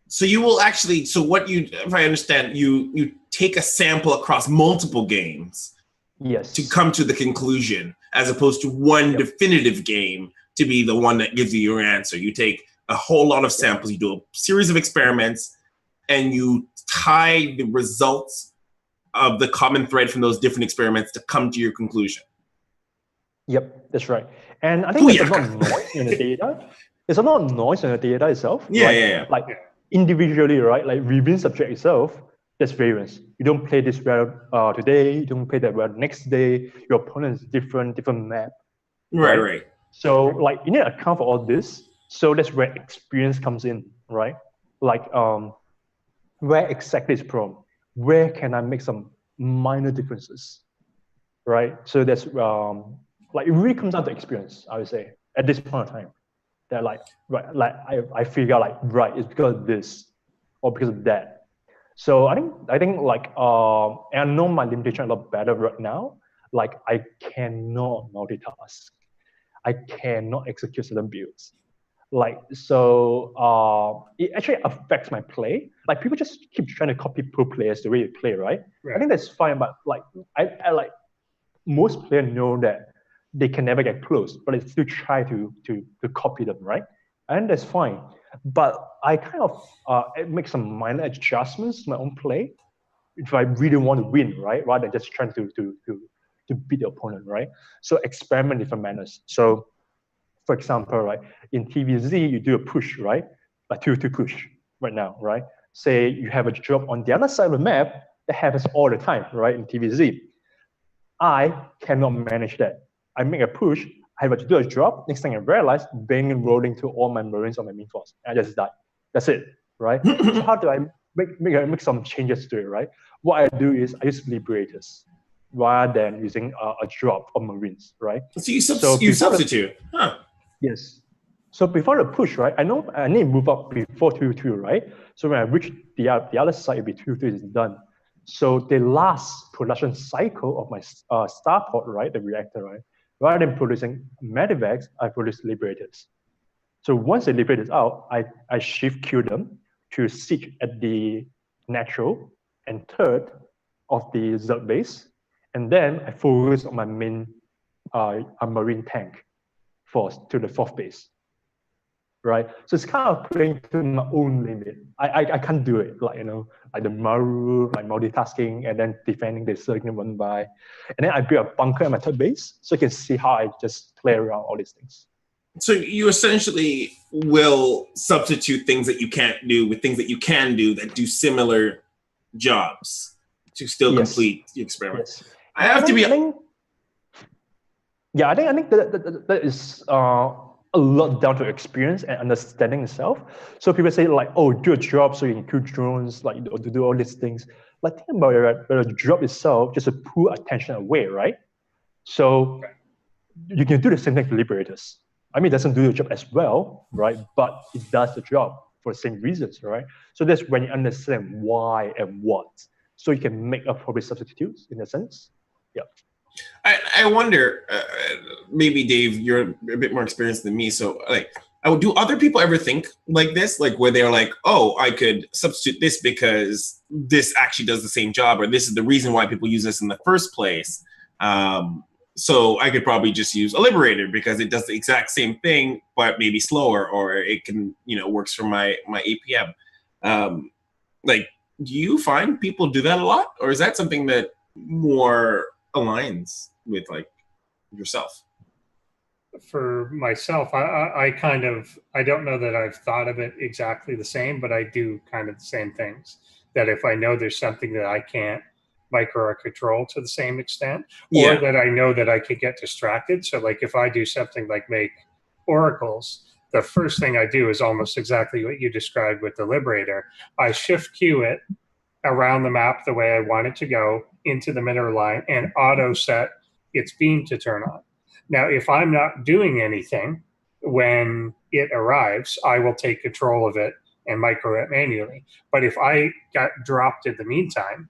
So you will actually, if I understand, you take a sample across multiple games Yes. to come to the conclusion, as opposed to one definitive game to be the one that gives you your answer. You take a whole lot of samples, you do a series of experiments, and you tie the results of the common thread from those different experiments to come to your conclusion. Yep, that's right. And I think there's a lot of noise in the data. There's a lot of noise in the data itself. Like individually, right? Like within subject itself, there's variance. You don't play this well today, you don't play that well next day, your opponent is different map. Right. So like you need to account for all this. So that's where experience comes in, right? Like where exactly is problem? Where can I make some minor differences? Right? So that's like it really comes down to experience, I would say, at this point in time. That like I figure out like it's because of this or because of that. So I think like and I know my limitation a lot better right now. Like I cannot multitask. I cannot execute certain builds. Like so it actually affects my play. Like people just keep trying to copy pro players the way they play, right? I think that's fine, but like I like most players know that they can never get close, but they still try to copy them, right? And that's fine. But I kind of make some minor adjustments to my own play if I really want to win, right? Rather than just trying to beat the opponent, right? So experiment different manners. So for example, right, in TVZ, you do a push, right? A 2-2 push right now, right? Say you have a drop on the other side of the map, that happens all the time, right? In TVZ. I cannot manage that. I make a push, I have to do a drop. Next thing I realize, bang, rolling to all my Marines on my main force. I just die. That's it, right? So how do I make some changes to it, right? What I do is I use Liberators rather than using a drop of Marines, right? So you substitute, huh? Yes. So before the push, right, I know I need to move up before 2-2, right? So when I reach the other side, it'll be 2-3 is done. So the last production cycle of my starport, right, the reactor, right, rather than producing medivacs, I produce Liberators. So once the Liberators out, I shift queue them to siege at the natural and third of the Zerg base, and then I focus on my main Marine tank force to the fourth base. Right, so it's kind of playing to my own limit. I can't do it like like the Maru, like multitasking and then defending the second one by, and then I build a bunker at my third base so you can see how I just play around all these things. So you essentially will substitute things that you can't do with things that you can do that do similar jobs to still complete the experiment. Yes. I have to be. I think that is a lot down to experience and understanding itself. So people say like, oh, do a job so you can kill drones, like to do all these things. Like think about it, the job itself just to pull attention away, right? So you can do the same thing for Liberators. I mean, it doesn't do the job as well, right? But it does the job for the same reasons, right? So that's when you understand why and what. So you can make appropriate substitutes in a sense. Yeah. I wonder, maybe Dave, you're a bit more experienced than me. So like, do other people ever think like this? Like where they're like, oh, I could substitute this because this actually does the same job, or this is the reason why people use this in the first place. So I could probably just use a Liberator because it does the exact same thing, but maybe slower, or it can, works for my APM. Like, do you find people do that a lot, or is that something that more aligns with like yourself? For myself, I don't know that I've thought of it exactly the same, but I do kind of the same things. That if I know there's something that I can't micro or control to the same extent, or that I know that I could get distracted. So like if I do something like make oracles, the first thing I do is almost exactly what you described with the Liberator. I shift queue it around the map the way I want it to go into the mineral line and auto set its beam to turn on. Now, if I'm not doing anything when it arrives, I will take control of it and micro it manually. But if I got dropped in the meantime,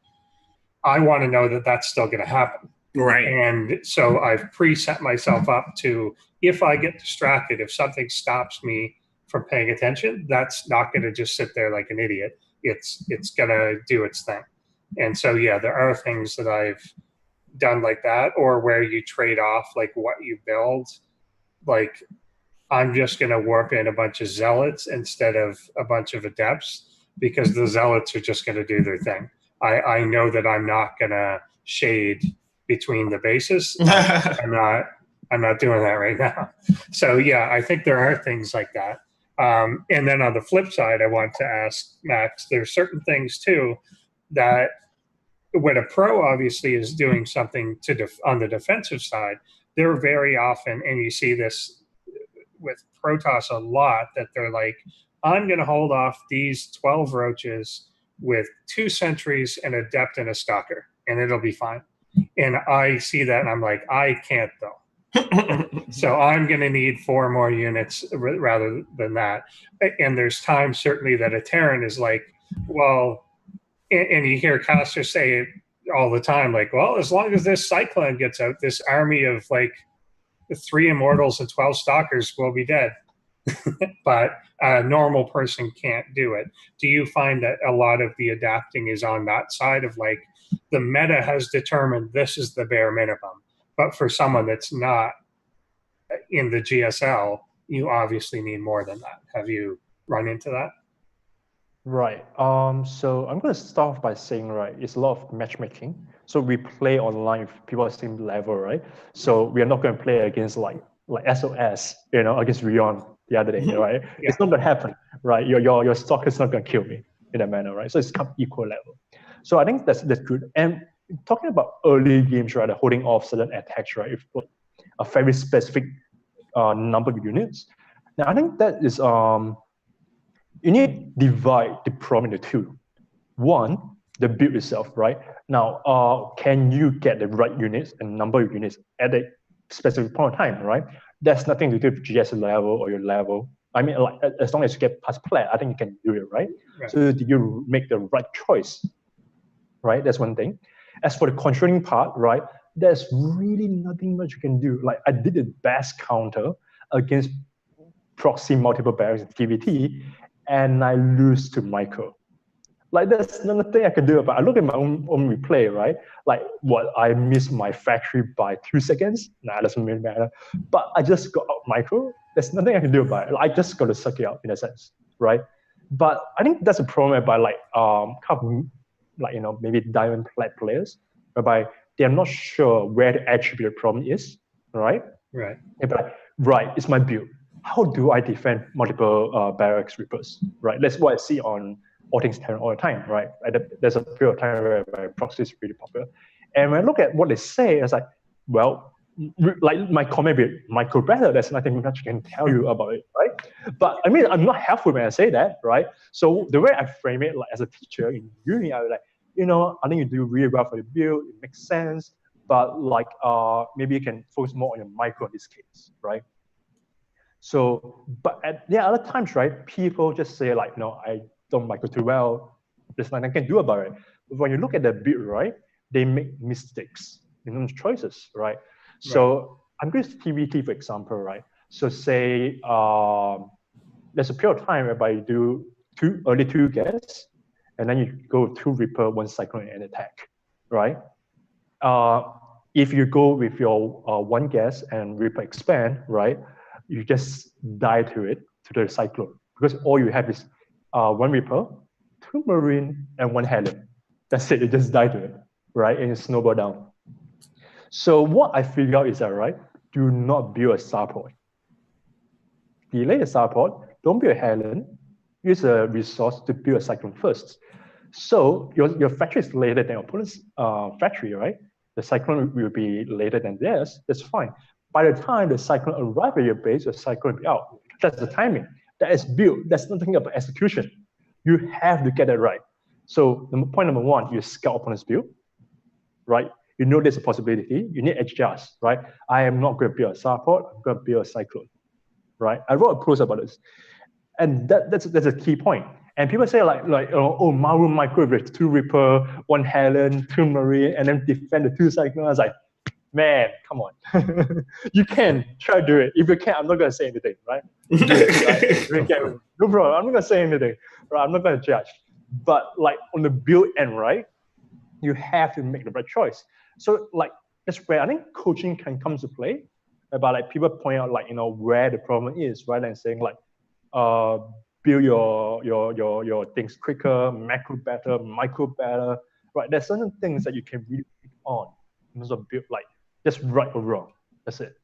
I want to know that that's still going to happen. Right. And so I've preset myself up to, if I get distracted, if something stops me from paying attention, that's not going to just sit there like an idiot. It's going to do its thing. And so, yeah, there are things that I've done like that, or where you trade off like what you build. Like, I'm just going to warp in a bunch of zealots instead of a bunch of adepts, because the zealots are just going to do their thing. I know that I'm not going to shade between the bases. I'm not doing that right now. So yeah, I think there are things like that. And then on the flip side, I want to ask Max, there's certain things too that when a pro obviously is doing something on the defensive side, they're very often, and you see this with Protoss a lot, that they're like, I'm going to hold off these 12 roaches with 2 sentries and a adept and a stalker, and it'll be fine. And I see that and I'm like, I can't though. So I'm going to need 4 more units rather than that. And there's times certainly that a Terran is like, well, and you hear casters say it all the time, like, well, as long as this Cyclone gets out, this army of like 3 Immortals and 12 Stalkers will be dead. But a normal person can't do it. Do you find that a lot of the adapting is on that side of like, the meta has determined this is the bare minimum, but for someone that's not in the GSL, you obviously need more than that? Have you run into that? Right. So I'm going to start off by saying, right, it's a lot of matchmaking. So we play online with people at the same level, right? So we are not going to play against like SOS, against Rion the other day, right? Yeah. It's not going to happen, right? Your stock is not going to kill me in that manner, right? So it's kind of equal level. So I think that's good. And talking about early games, right, holding off certain attacks, right, if a very specific number of units. Now I think that is you need to divide the problem into 2. One, the build itself, right? Now, can you get the right units and number of units at a specific point of time, right? That's nothing to do with GS level or your level. I mean, like, as long as you get past plat, I think you can do it, right? So do you make the right choice, right? That's one thing. As for the controlling part, right, there's really nothing much you can do. Like, I did the best counter against proxy multiple barracks in TVT, and I lose to Michael. Like, there's nothing I can do about it. I look at my own replay, right? Like, what, I missed my factory by 2 seconds? Nah, doesn't really matter. But I just got out Michael. There's nothing I can do about it. I just got to suck it out in a sense, right? But I think that's a problem about maybe diamond plat players, whereby they're not sure where the attribute problem is, right? Right. They're like, right, it's my build. How do I defend multiple barracks reapers, right? That's what I see on all things Terran all the time, right? There's a period of time where proxy is really popular. And when I look at what they say, it's like, well, like my comment with Michael better, there's nothing much I can tell you about it, right? But I mean, I'm not helpful when I say that, right? So the way I frame it, like as a teacher in uni, I was like, I think you do really well for the build, it makes sense, but like maybe you can focus more on your micro in this case, right? So, but at other times, right, people just say like, no, I don't micro too well, there's nothing I can do about it. But when you look at the build, right, they make mistakes in those choices, right? So I'm going to TVT, for example, right? So say there's a period of time whereby you do early 2 gas, and then you go 2 Reaper, 1 Cyclone, and attack, right? If you go with your 1 gas and Reaper expand, right, you just die to the Cyclone, because all you have is 1 Reaper, 2 Marine, and 1 Helen. That's it, you just die to it, right? And you snowball down. So what I figured out is that, right, do not build a starport. Delay a starport, don't build a Helen, use a resource to build a Cyclone first. So your factory is later than your opponent's factory, right? The Cyclone will be later than theirs, that's fine. By the time the Cyclone arrives at your base, your Cyclone will be out. That's the timing. That is build. That's nothing about execution. You have to get it right. So point number 1, you scout opponent's build, right? You know there's a possibility. You need adjust, right? I am not going to build a starport. I'm going to build a Cyclone, right? I wrote a post about this, and that's a key point. And people say Maru micro with 2 Reaper, 1 Helen, 2 Marine, and then defend the 2 Cyclone. I was like, man, come on. You can try to do it. If you can't, I'm not going to say anything, right? Do it, right? No problem. I'm not going to say anything, right? I'm not going to judge. But like on the build end, right? you have to make the right choice. So like that's where I think coaching can come to play, about like people point out like where the problem is, rather than saying like build your things quicker, macro better, micro better, right? There's certain things that you can really pick on in terms of build, like just right or wrong. That's it.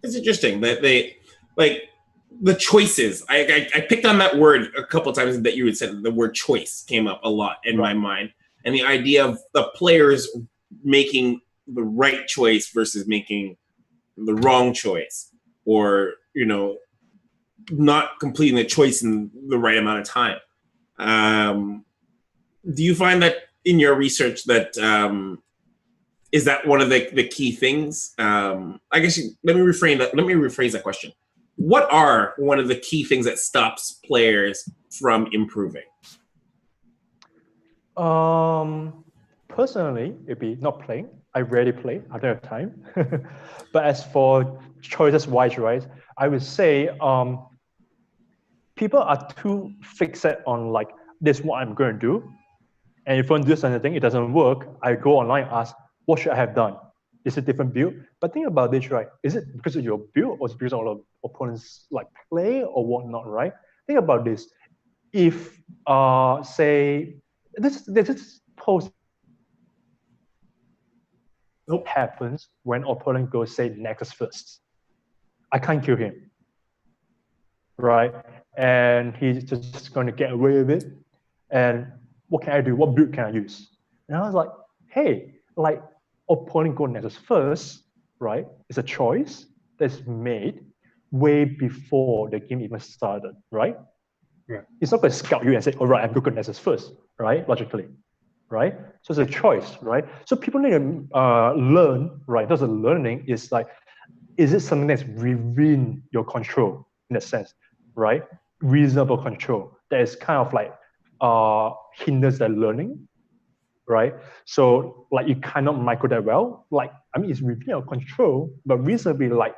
It's interesting that they like the choices. I picked on that word a couple of times that you had said. The word choice came up a lot in my mind, and the idea of the players making the right choice versus making the wrong choice, or not completing the choice in the right amount of time. Do you find that in your research that is that one of the key things? I guess let me rephrase that question. What are one of the key things that stops players from improving? Personally, it'd be not playing. I rarely play. I don't have time. But as for choices wise, right, I would say people are too fixated on like this is what I'm going to do. And if I do something, it doesn't work, I go online and ask, what should I have done? Is it a different build? But think about this, right? Is it because of your build, or is it because of the opponent's like play or whatnot, right? Think about this. If say this post happens when opponent goes say Nexus first, I can't kill him, right? And he's just going to get away with it. And what can I do? What build can I use? And I was like, hey, like opponent go Nexus first, right? It's a choice that's made way before the game even started, right? Right. It's not going to scout you and say, all right, I'm going to Nexus first, right? Logically, right? So it's a choice, right? So people need to learn, right? That's a learning is like, is it something that's within your control in a sense, right? Reasonable control that is kind of like hinders their learning, right? So like you cannot micro that well. Like, I mean, it's within your control, but reasonably like,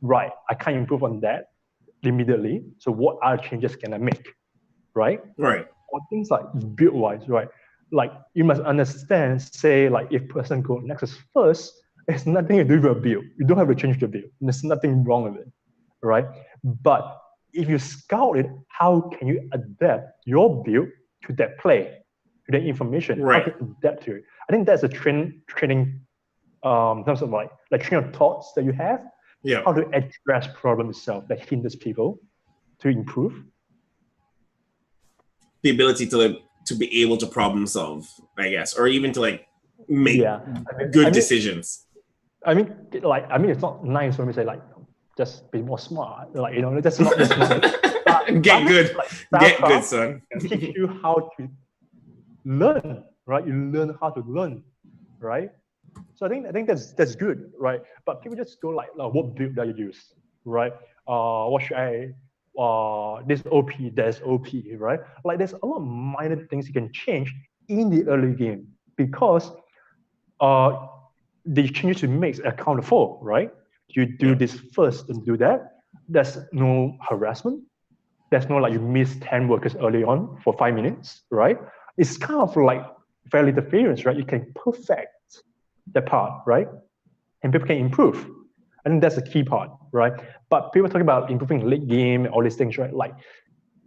right, I can't improve on that immediately. So what other changes can I make, right? Right. Or things like build-wise, right? Like you must understand, say like if person go Nexus first, it's nothing to do with your build. You don't have to change the build. There's nothing wrong with it, right? But if you scout it, how can you adapt your build to that play, to that information? Right. How can you adapt to it? I think that's a training in terms of like train of thoughts that you have. Yeah. How to address problem itself that hinders people to improve. The ability to be able to problem solve, I guess, or even to like make good decisions. I mean, it's not nice when we say like, just be more smart. Like, that's not nice. Get good. Like, get good, son. Teach you how to learn, right? You learn how to learn, right? So I think that's good, right? But people just go like what build do you use, right? What should I? This OP, there's OP, right? Like there's a lot of minor things you can change in the early game because the changes you make are accounted for, right? You do this first and do that. There's no harassment. There's no like you miss 10 workers early on for 5 minutes, right? It's kind of like very little interference, right? You can perfect that part, right? And people can improve. I think that's the key part, right? But people talk about improving late game, all these things, right? Like,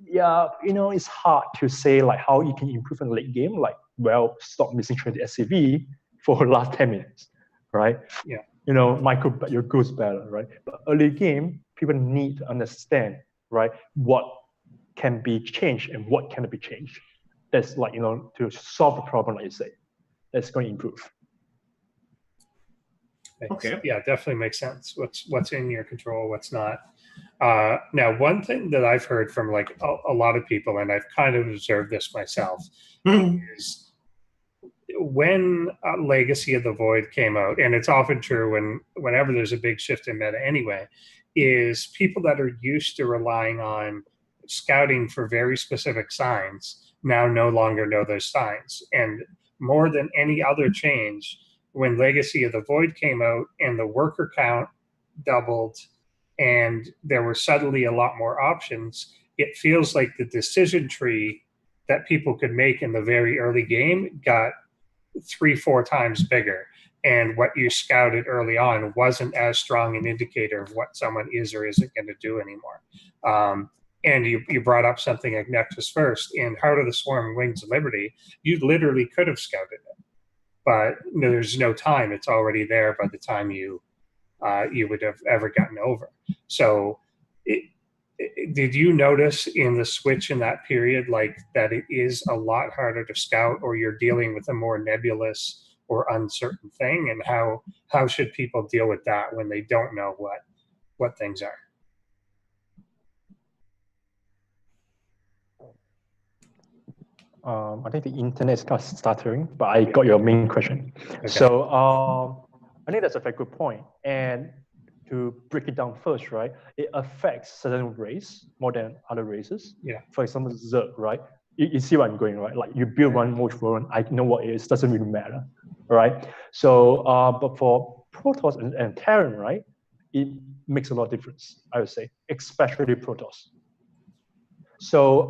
yeah, it's hard to say like how you can improve in late game. Like, well, stop missing 20 SCV for the last 10 minutes, right? Yeah. Micro your goes better, right? But early game, people need to understand, right, what can be changed and what cannot be changed. That's like, to solve the problem, like you say, that's going to improve. Okay. Yeah, definitely makes sense. What's in your control, what's not. Now, one thing that I've heard from like a lot of people, and I've kind of observed this myself, is when Legacy of the Void came out, and it's often true whenever there's a big shift in meta anyway, is people that are used to relying on scouting for very specific signs now no longer know those signs. And more than any other change, when Legacy of the Void came out and the worker count doubled and there were suddenly a lot more options, it feels like the decision tree that people could make in the very early game got 3-4 times bigger. And what you scouted early on wasn't as strong an indicator of what someone is or isn't going to do anymore. And you brought up something like Nexus First. In Heart of the Swarm, Wings of Liberty, you literally could have scouted it, but there's no time. It's already there by the time you would have ever gotten over. So did you notice in the Switch in that period, like that it is a lot harder to scout, or you're dealing with a more nebulous or uncertain thing? And how should people deal with that when they don't know what things are? I think the internet is kind of stuttering, but I got your main question. Okay. So I think that's a very good point. And to break it down first, right, it affects certain race more than other races. Yeah. For example, Zerg, right? You see where I'm going, right? Like you build one most one, I know what it is, doesn't really matter, right? So, but for Protoss and Terran, right, it makes a lot of difference, I would say, especially Protoss. So,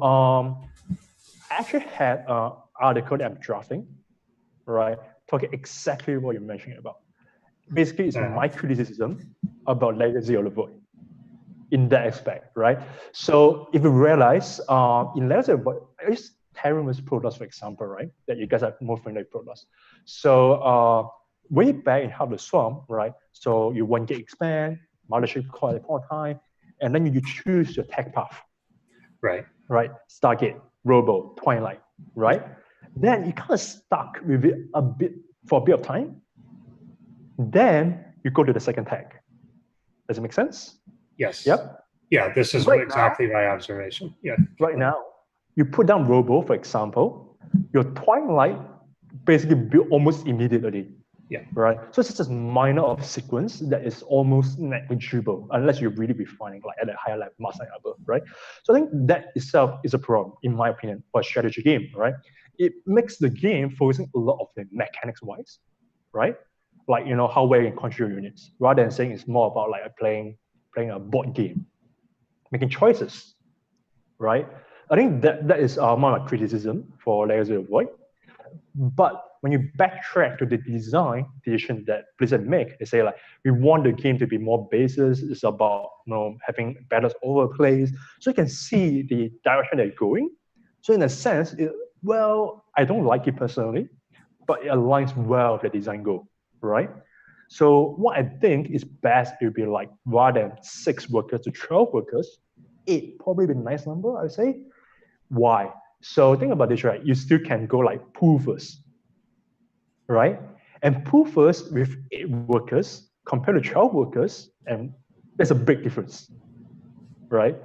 I actually had an article that I'm drafting, right, talking exactly what you're mentioning about. Basically, it's my criticism about Legacy of the Void in that aspect, right? So if you realize in Legacy of the Void, it's Terran versus Protoss, for example, right? That you guys are more friendly with Protoss. So way back in Heart of the Swarm, right? So you 1 gig expand, mothership core at a point in time, and then you choose your tech path. Right. Right. Stargate, Robo, Twilight, right? Then you kind of stuck with it for a bit of time. Then you go to the second tag. Does it make sense? Yes. Yep. Yeah, this is right exactly now, my observation. Yeah. Right now, you put down Robo, for example, your Twilight basically built almost immediately. Yeah. Right. So it's just a minor of sequence that is almost negligible unless you're really refining, like at a higher level, master level, right? So I think that itself is a problem, in my opinion, for a strategy game, right? It makes the game focusing a lot of the mechanics wise, right? Like, you know, how well you can control units, rather than saying it's more about like playing a board game, making choices, right? I think that is one of my criticism for Legacy of the Void. But when you backtrack to the design decision that Blizzard make, they say like, we want the game to be more bases. It's about, you know, having battles overplays. So you can see the direction they're going. So in a sense, well, I don't like it personally, but it aligns well with the design goal, right? So what I think is best, it would be like, rather than 6 workers to 12 workers, 8 probably be a nice number, I would say. Why? So think about this, right? You still can go like pool first, right? And pool first with 8 workers compared to 12 workers, and there's a big difference, right?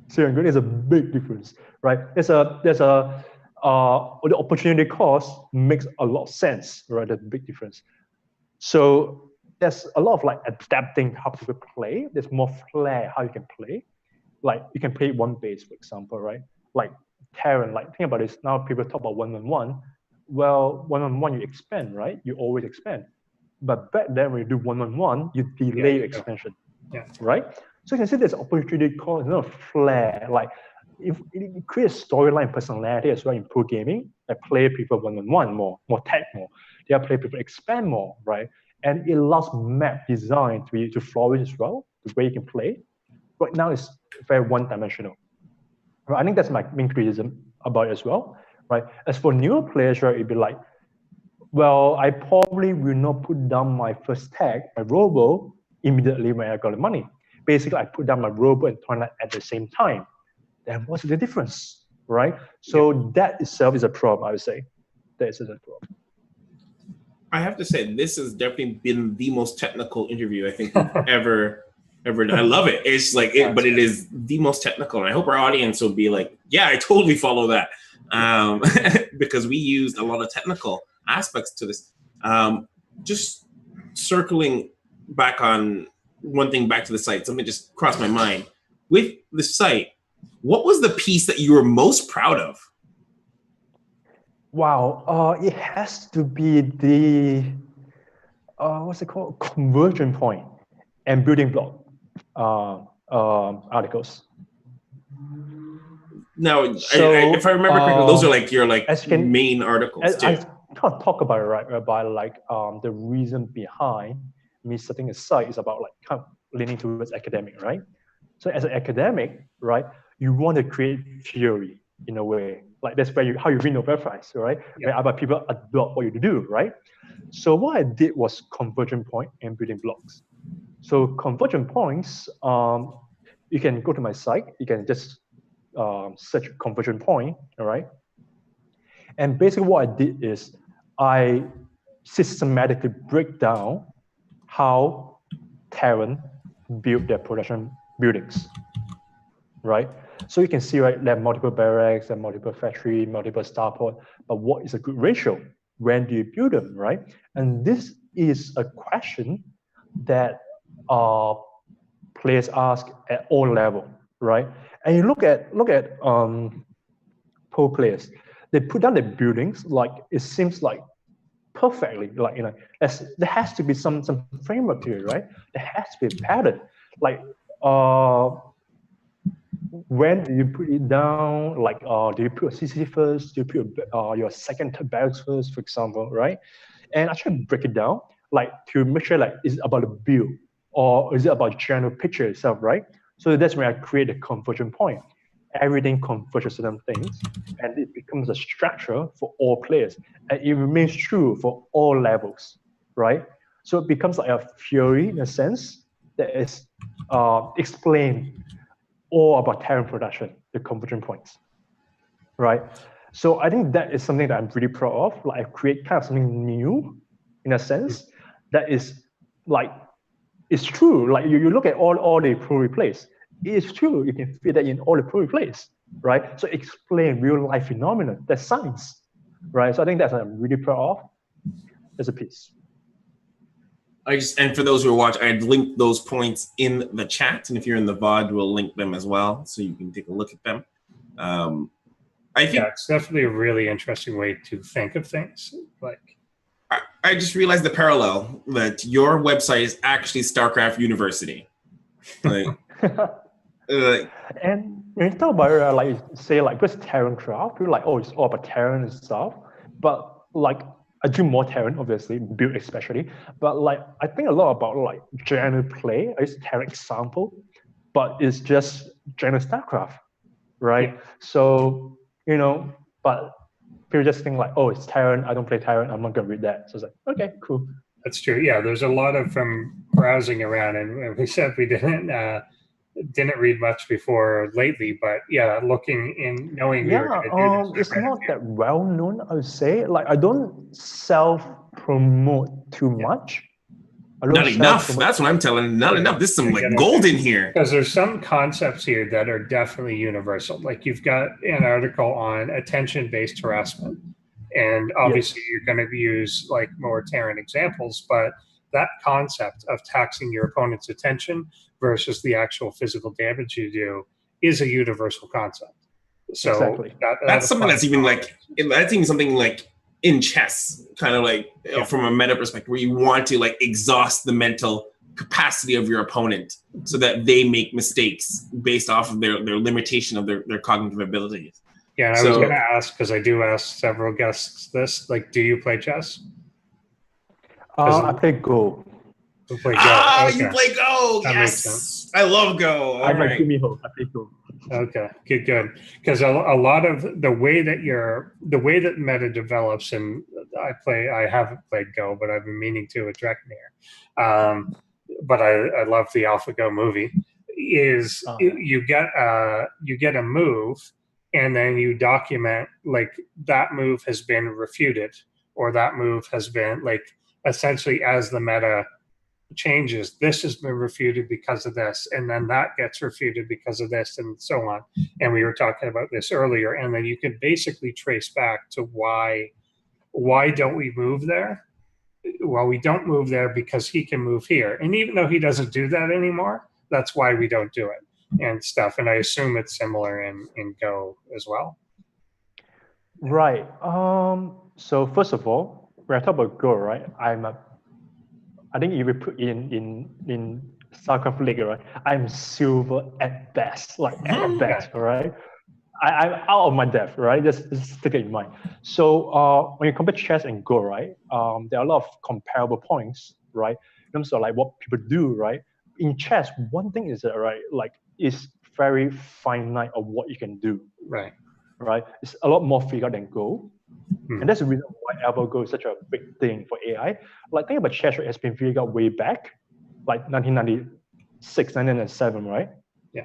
So there's a big difference, right? The opportunity cost makes a lot of sense, right? There's a big difference. So there's a lot of like adapting how people play. There's more flair how you can play. Like you can play one base, for example, right? Like Terran, like think about this. Now people talk about 1-on-1. Well, 1-on-1 you expand, right? You always expand. But back then when you do 1-on-1, you delay your expansion, right? So you can see there's opportunity cost, flair. Like if it creates storyline personality as well in pro gaming, like play people 1-on-1 more tech more. The other play people expand more, right? And it allows map design to flourish as well, the way you can play. Right now it's very one-dimensional. Right? I think that's my main criticism about it as well, right? As for newer players, right, it'd be like, well, I probably will not put down my first tag, my Robo, immediately when I got the money. Basically, I put down my Robo and Twilight at the same time. Then what's the difference, right? So that itself is a problem, I would say. That is a problem. I have to say, this has definitely been the most technical interview I think we've ever done. I love it. It's like, but it is the most technical. And I hope our audience will be like, yeah, I totally follow that. Because we used a lot of technical aspects to this. Just circling back on one thing back to the site, something just crossed my mind. With the site, what was the piece that you were most proud of? Wow, it has to be the what's it called, conversion point and building block articles. Now, So, if I remember correctly, those are like your main articles too. I can't talk about it, right? About like the reason behind me setting a site is about like kind of leaning towards academic, right? So as an academic, right, you want to create theory in a way. Like that's where how you win Nobel Prize, right? Yeah. Where other people adopt what you do, right? So what I did was conversion point and building blocks. So conversion points, you can go to my site. You can just search conversion point, all right? And basically what I did is I systematically break down how Terran build their production buildings, right? So you can see, right, there are multiple barracks, there are multiple factory, multiple starport, but what is a good ratio? When do you build them, right? And this is a question that players ask at all level, right? And you look at pro players, they put down the buildings like it seems like perfectly, like there has to be some framework to it, right? There has to be a pattern, like when do you put it down? Like do you put a CC first? Do you put your second barracks first, for example, right? And I try to break it down, like to make sure like is it about the build or is it about the general picture itself, right? So that's when I create a conversion point. Everything converges to certain things, and it becomes a structure for all players, and it remains true for all levels, right? So it becomes like a theory in a sense that is explained all about Terran production, the conversion points, right? So I think that is something that I'm really proud of. Like I create kind of something new, in a sense, that is like it's true. Like you look at all the pro replays. It's true. You can fit that in all the pro replays, right? So explain real life phenomena. That's science, right? So I think that's what I'm really proud of. As a piece. And for those who are watching, I'd linked those points in the chat, and if you're in the VOD, we'll link them as well, so you can take a look at them. I think it's definitely a really interesting way to think of things. Like, I just realized the parallel that your website is actually StarCraft University. Like, and when you talk about like say like because TerranCraft, you're like, oh, it's all about Terran and stuff, but like I do more Terran, obviously, build especially, but like I think a lot about like general play. I use Terran example, but it's just general StarCraft, right? Yeah. So but people just think like, oh, it's Terran. I don't play Terran. I'm not gonna read that. So it's like, okay, cool. That's true. Yeah, there's a lot of browsing around, and we said we didn't read much before lately, but yeah, looking in knowing we were going to do this. It's not that well known, I would say. Like I don't self promote too much. Not enough. That's what I'm telling. Not enough. There's some like gold in here. Because there's some concepts here that are definitely universal. Like you've got an article on attention-based harassment, and obviously you're going to use like more Terran examples, but that concept of taxing your opponent's attention versus the actual physical damage you do is a universal concept. So exactly. That's something that's even like, I think something like in chess, kind of like from a meta perspective, where you want to like exhaust the mental capacity of your opponent so that they make mistakes based off of their limitation of their cognitive abilities. Yeah, and I was going to ask, because I do ask several guests this, like, do you play chess? I play Go. You play Go. Okay. You play Go. That makes sense. I love Go. I play Go. Okay, good. Because a lot of the way that meta develops, and I haven't played Go, but I've been meaning to with Dreknir. But I love the AlphaGo movie. You get a move, and then you document like that move has been refuted, or that move has been like essentially as the meta changes, this has been refuted because of this, and then that gets refuted because of this, and so on. And we were talking about this earlier, and then you can basically trace back to why don't we move there? Well, we don't move there because he can move here, and even though he doesn't do that anymore, that's why we don't do it and stuff. And I assume it's similar in Go as well. Right. So first of all, when I talk about Go, right, I think if we put in StarCraft League, right, I'm silver at best, like at best, right? I'm out of my depth, right? Just stick it in mind. So when you compare chess and Go, right, there are a lot of comparable points, right? In terms of like what people do, right? In chess, one thing is that, right, like it's very finite of what you can do, Right. right? It's a lot more figured than Go. And that's the reason why AlphaGo is such a big thing for AI. Like, think about chess, right? It's been figured out way back, like 1996, 1997, right? Yeah.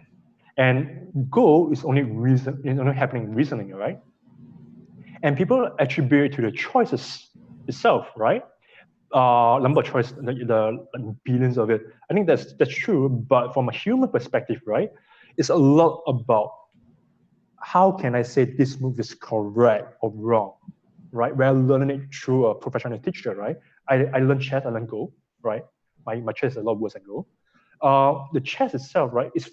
And Go is only happening recently, right? And people attribute it to the choices itself, right? Number of choices, the billions of it. I think that's true, but from a human perspective, right? It's a lot about how can I say this move is correct or wrong, right? We're learning it through a professional teacher, right? I learned chess, I learned Go, right? My chess is a lot worse than Go. The chess itself, right? It's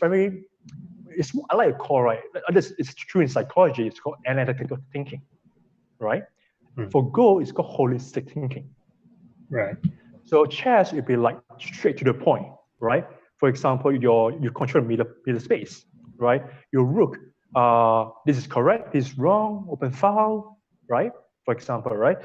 I like to call, right? It's true in psychology. It's called analytical thinking, right? For Go, it's called holistic thinking. Right. So chess would be like straight to the point, right? For example, you control middle space, right? Your rook, this is correct, this is wrong, open foul, right? For example, right?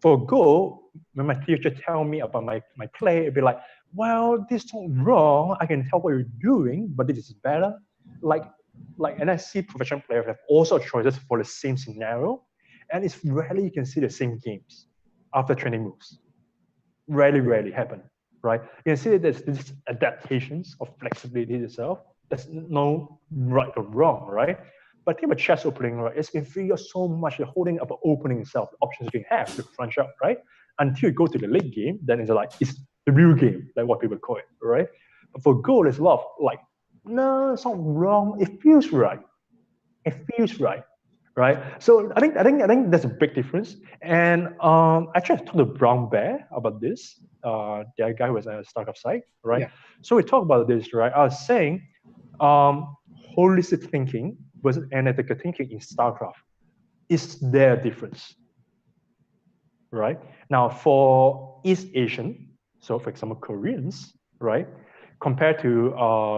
For Go, when my teacher tell me about my play, it'd be like, well, this is not wrong. I can tell what you're doing, but this is better. And I see professional players have all sorts of choices for the same scenario, and it's rarely you can see the same games after training moves. Rarely happen, right? You can see that there's this adaptations of flexibility itself. There's no right or wrong, right? But think about chess opening, right? It's been figured so much, the holding up the opening itself, the options you can have to crunch up, right? Until you go to the late game, then it's the real game, like what people call it, right? But for Go, there's a lot of like, no, it's not wrong. It feels right. It feels right. Right. So I think that's a big difference. And actually I talked to Brown Bear about this. The guy who was at a startup site, right? Yeah. So we talked about this, right? I was saying holistic thinking versus analytical thinking in StarCraft. Is there a difference? Right? Now for East Asian, so for example Koreans, right, compared to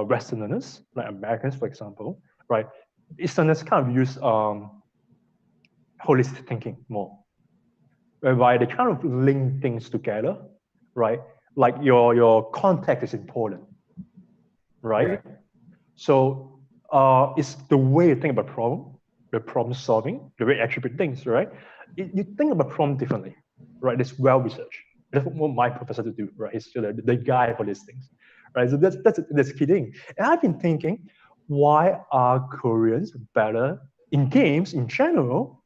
Westerners, like Americans, for example, right? Easterners kind of use holistic thinking more, whereby they kind of link things together, right? Like your context is important, right? So it's the way you think about the problem solving, the way you attribute things, right? You think about problem differently, right? It's well researched. That's what my professor to do, right? He's the guy for these things, right? So that's key thing. And I've been thinking, why are Koreans better in games in general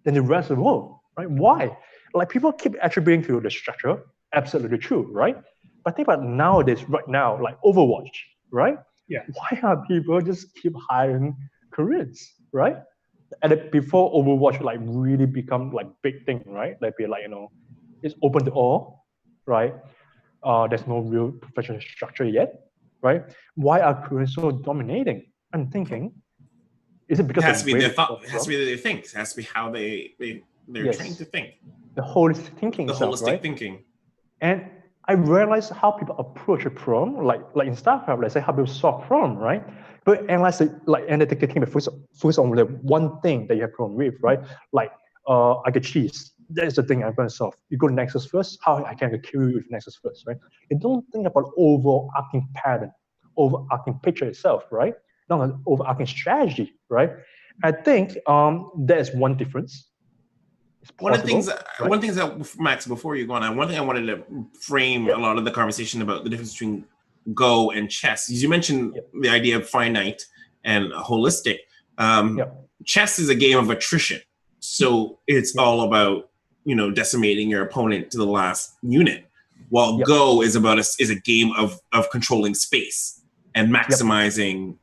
than the rest of the world, right? Why? Like people keep attributing to the structure, absolutely true, right? But think about nowadays, right now, like Overwatch, right? Yeah. Why are people just keep hiring Koreans, right? And before Overwatch like really become like big thing, right? Like be like, it's open to all, right? There's no real professional structure yet, right? Why are Koreans so dominating? I'm thinking, is it because it has to be their thought? It has to be their think. It has to be how they're trained to think. The holistic thinking. The itself, holistic right? thinking. And I realized how people approach a problem, like in StarCraft, let's say how people solve problem, right? But analyze it, like analytical thinking, focus on the one thing that you have problem with, right? Like I get cheese. That is the thing I'm going to solve. You go to Nexus first. How I can kill you with Nexus first, right? You don't think about overarching pattern, overarching picture itself, right? Not an overarching strategy, right? I think that is one difference. One of the things that Max, before you go on, one thing I wanted to frame a lot of the conversation about the difference between Go and chess. You mentioned the idea of finite and holistic. Chess is a game of attrition, so it's all about decimating your opponent to the last unit, while Go is a game of controlling space and maximizing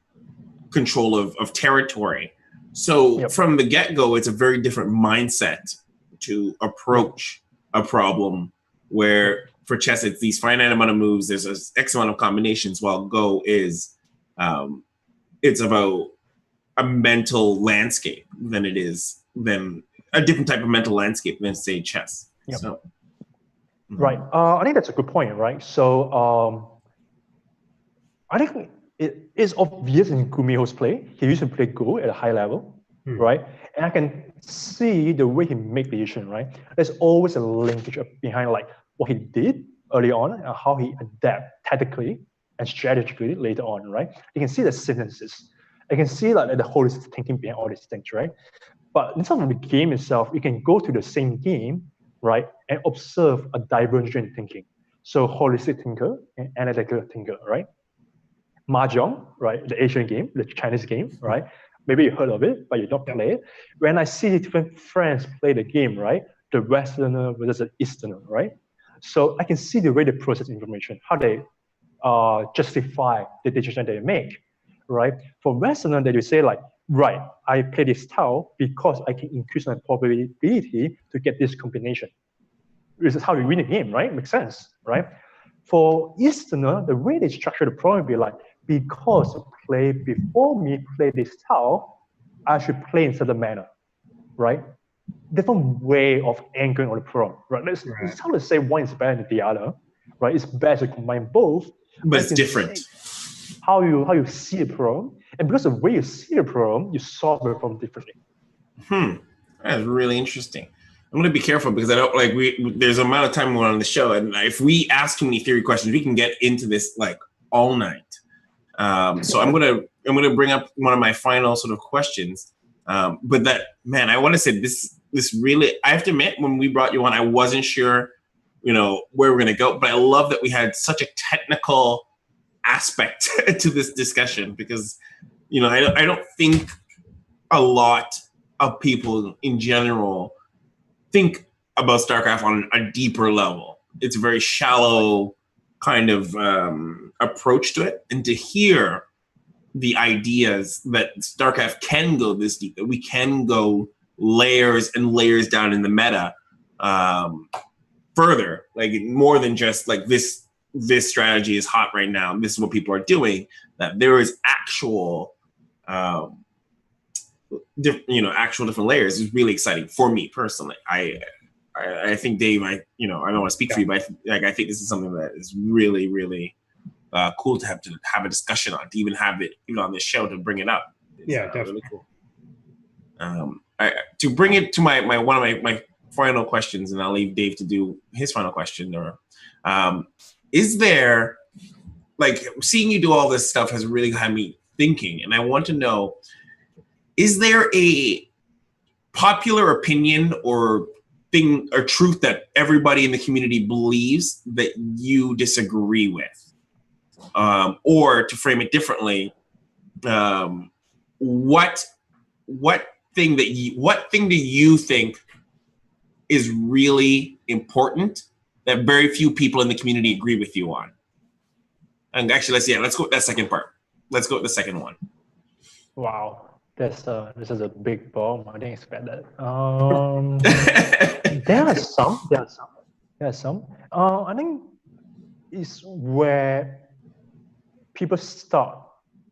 control of territory. So from the get-go, it's a very different mindset to approach a problem, where for chess it's these finite amount of moves, there's an X amount of combinations, while Go is it's about a mental landscape than a different type of mental landscape than say chess. So right. I think that's a good point, right? So I think it is obvious in Kumiho's play. He used to play Go at a high level, right? And I can see the way he make decision, right? There's always a linkage behind like what he did early on and how he adapt tactically and strategically later on, right? You can see the synthesis. I can see like the holistic thinking behind all these things, right? But in terms of the game itself, you can go to the same game, right, and observe a divergent thinking. So holistic thinker and analytical thinker, right? Mahjong, right, the Asian game, the Chinese game, right? Maybe you heard of it, but you don't play it. When I see different friends play the game, right, the Westerner versus the Easterner, right? So I can see the way they process information, how they justify the decision they make, right? For Westerner, they will say like, right, I play this style because I can increase my probability to get this combination. This is how you win a game, right? Makes sense, right? For Easterner, the way they structure the problem will be like, because you play before me play this style, I should play in certain manner, right? Different way of anchoring on the problem, right? It's hard to say one is better than the other, right? It's best to combine both, but it's different. How you see the problem, and because of the way you see the problem, you solve the problem differently. That's really interesting. I'm gonna be careful because I don't like there's an amount of time we're on the show, and if we ask too many theory questions, we can get into this like all night. So I'm gonna bring up one of my final sort of questions. But that, man, I want to say this really, I have to admit, when we brought you on, I wasn't sure, where we're gonna go. But I love that we had such a technical aspect to this discussion because, I don't think a lot of people in general think about StarCraft on a deeper level. It's a very shallow kind of approach to it, and to hear the ideas that StarCraft can go this deep, that we can go layers and layers down in the meta further, like more than just like this strategy is hot right now, this is what people are doing, that there is actual actual different layers is really exciting for me personally. I think, Dave, I don't want to speak for you, but I think this is something that is really, really cool to have a discussion on, to even have it on this show, to bring it up. It's, definitely. Really cool. To bring it to my one of my final questions, and I'll leave Dave to do his final question. Or is there, like, seeing you do all this stuff has really had me thinking, and I want to know, is there a popular opinion or thing or truth that everybody in the community believes that you disagree with? Or to frame it differently, what thing do you think is really important that very few people in the community agree with you on? And actually, let's go with that second part. Let's go with the second one. Wow. This is a big bomb. I didn't expect that. There are some. I think it's where people start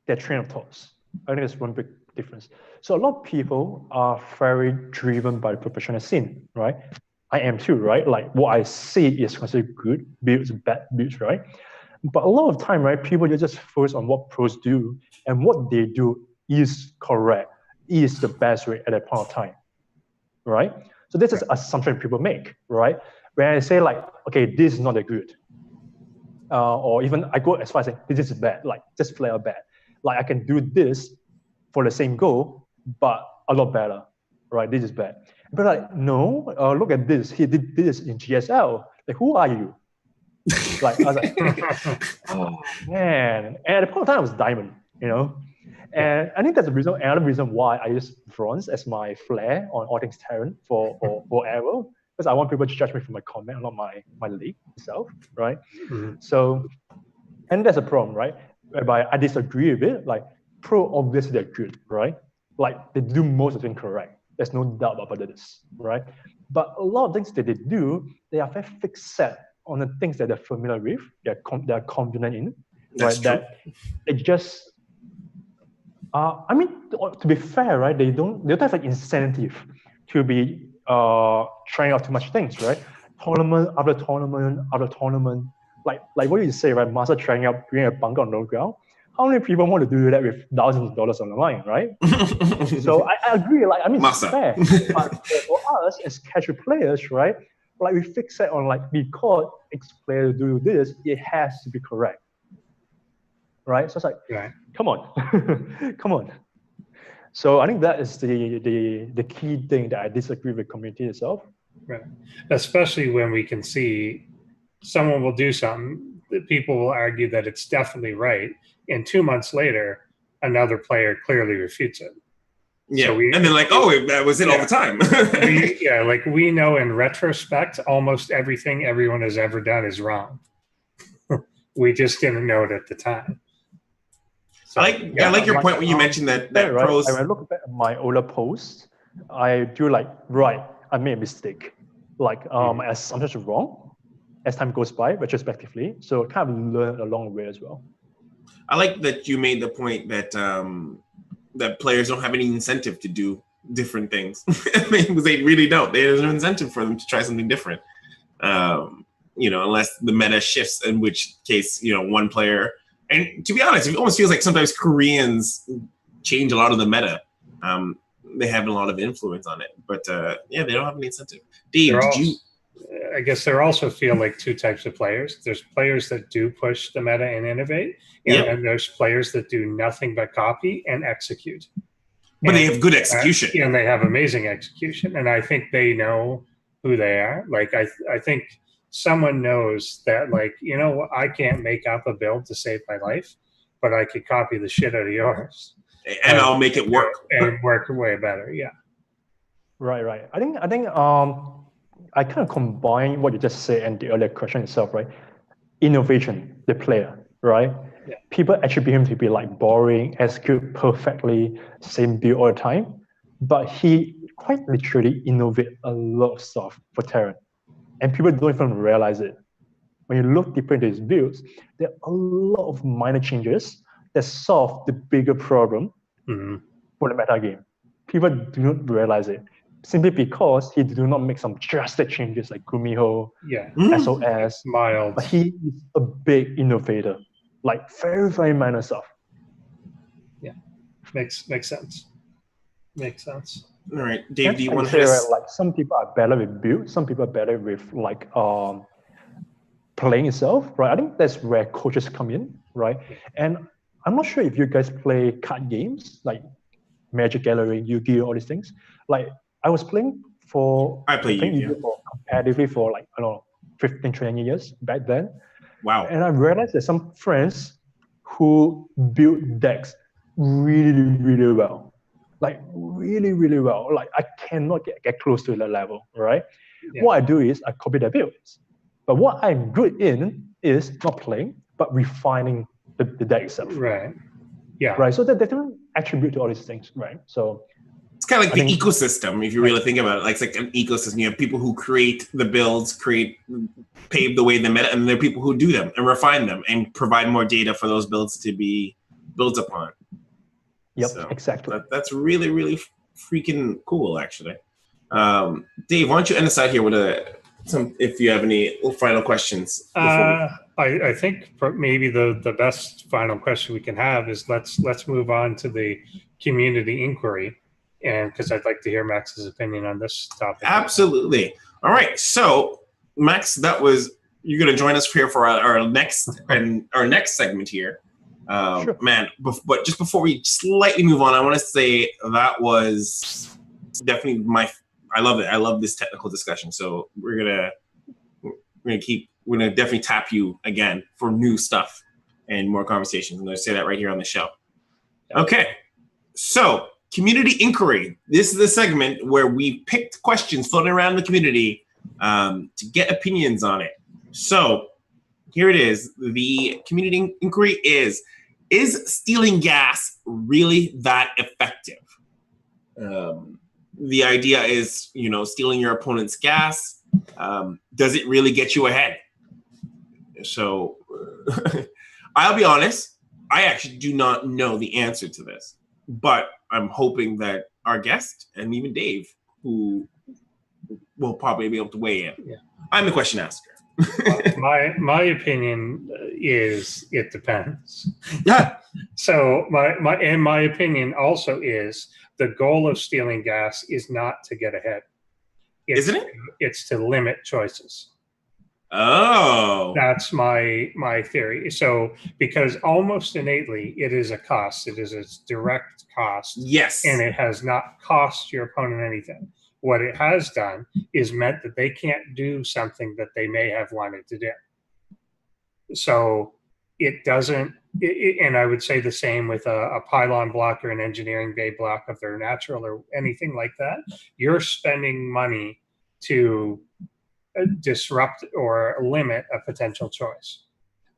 their train of thoughts. I think that's one big difference. So a lot of people are very driven by the professional scene, right? I am too, right? Like what I see is considered good builds, bad builds, right? But a lot of time, right, people just focus on what pros do, and what they do is correct, is the best way at that point of time, right? So this is an assumption people make, right? When I say like, okay, this is not that good, or even I go as far as saying this is bad, like just flat out bad. Like I can do this for the same goal, but a lot better, right? This is bad. But like, no, look at this. He did this in GSL. Like, who are you? Like, I was like, oh man. And at the point of time, I was diamond, And I think that's the reason. Another reason why I use bronze as my flair on all things Terran for forever, because I want people to judge me from my comment, not my league itself, right? So, and that's a problem, right? Whereby I disagree with it. Like, pro obviously they're good, right? Like they do most of them correct. There's no doubt about this, right? But a lot of things that they do, they are very fixed set on the things that they're familiar with, they're confident in, right? That they just, to be fair, right? They don't have an incentive to be trying out too much things, right? Tournament after tournament, like what you say, right? Master trying out, doing a bunker on low ground. how many people want to do that with thousands of dollars on the line, right? So I agree. Like, I mean, it's fair. But for us as casual players, right? Like, we fixate on like, because X player do this, it has to be correct, right? So it's like, come on, come on. So I think that is the key thing that I disagree with community itself. Right. Especially when we can see someone will do something, people will argue that it's definitely right, and 2 months later, another player clearly refutes it. Yeah, so and they're like, "Oh, that was it all the time." Like we know in retrospect, almost everything everyone has ever done is wrong. We just didn't know it at the time. So, I like your point when you mentioned that pros. When I look back at my older posts, I do like, I made a mistake. Like, as I'm just wrong as time goes by, retrospectively. So I kind of learn along the way as well. I like that you made the point that that players don't have any incentive to do different things. Because they really don't. There's no incentive for them to try something different. Unless the meta shifts, in which case, one player. And to be honest, it almost feels like sometimes Koreans change a lot of the meta. They have a lot of influence on it, but they don't have any incentive. Dave, I guess there also feel like two types of players. There's players that do push the meta and innovate, and there's players that do nothing but copy and execute. But they have good execution. And they have amazing execution, and I think they know who they are. Like I think someone knows that, like, I can't make up a build to save my life, but I could copy the shit out of yours. And I'll make it work. And work way better, yeah. Right. I think I kind of combine what you just said and the earlier question itself, right? Innovation, the player, right? Yeah. People attribute him to be like boring, execute perfectly, same build all the time. But he quite literally innovate a lot of stuff for Terran. And people don't even realize it. When you look deeper into his builds, there are a lot of minor changes that solve the bigger problem for the meta game. People do not realize it simply because he do not make some drastic changes like Kumiho, SOS. Mild. But he is a big innovator, like very, very minor stuff. Yeah, makes sense. Makes sense. All right, Dave, do you want to say, like, some people are better with build, some people are better with like playing itself, right? I think that's where coaches come in, right? And I'm not sure if you guys play card games like Magic Gallery, Yu-Gi-Oh, all these things. Like, I was playing Yu-Gi-Oh competitively for like, 15, 20 years back then. Wow. And I realized there's some friends who build decks really, really well. Like, really, really well. Like, I cannot get close to that level, right? Yeah. What I do is I copy their builds. But what I'm good in is not playing, but refining the deck itself. Right. Yeah. Right. So that they don't attribute to all these things, right? So it's kind of like the ecosystem, if you really think about it. Like, it's like an ecosystem. You have people who create the builds, pave the way the meta, and there are people who do them and refine them and provide more data for those builds to be built upon. Yep, so exactly. That's really, really freaking cool, actually. Dave, why don't you end us out here with if you have any final questions? I think maybe the best final question we can have is let's move on to the community inquiry, and because I'd like to hear Max's opinion on this topic. Absolutely. All right. So, Max, you're going to join us here for our next segment here. Sure. Man, but just before we slightly move on, I want to say that was definitely I love it. I love this technical discussion. So we're gonna definitely tap you again for new stuff and more conversations. I'm gonna say that right here on the show. Okay, so community inquiry. This is the segment where we picked questions floating around the community to get opinions on it. So here it is. The community inquiry is stealing gas really that effective? The idea is, stealing your opponent's gas. Does it really get you ahead? So I'll be honest, I actually do not know the answer to this, but I'm hoping that our guest and even Dave, who will probably be able to weigh in. Yeah. I'm the question asker. My opinion is it depends. Yeah. So my opinion also is the goal of stealing gas is not to get ahead. Isn't it? It's to limit choices. Oh, That's my theory. So because almost innately it is a cost. It is a direct cost. yes. And it has not cost your opponent anything. What it has done is meant that they can't do something that they may have wanted to do. So it doesn't, and I would say the same with a pylon block or an engineering bay block if they're natural or anything like that. You're spending money to disrupt or limit a potential choice,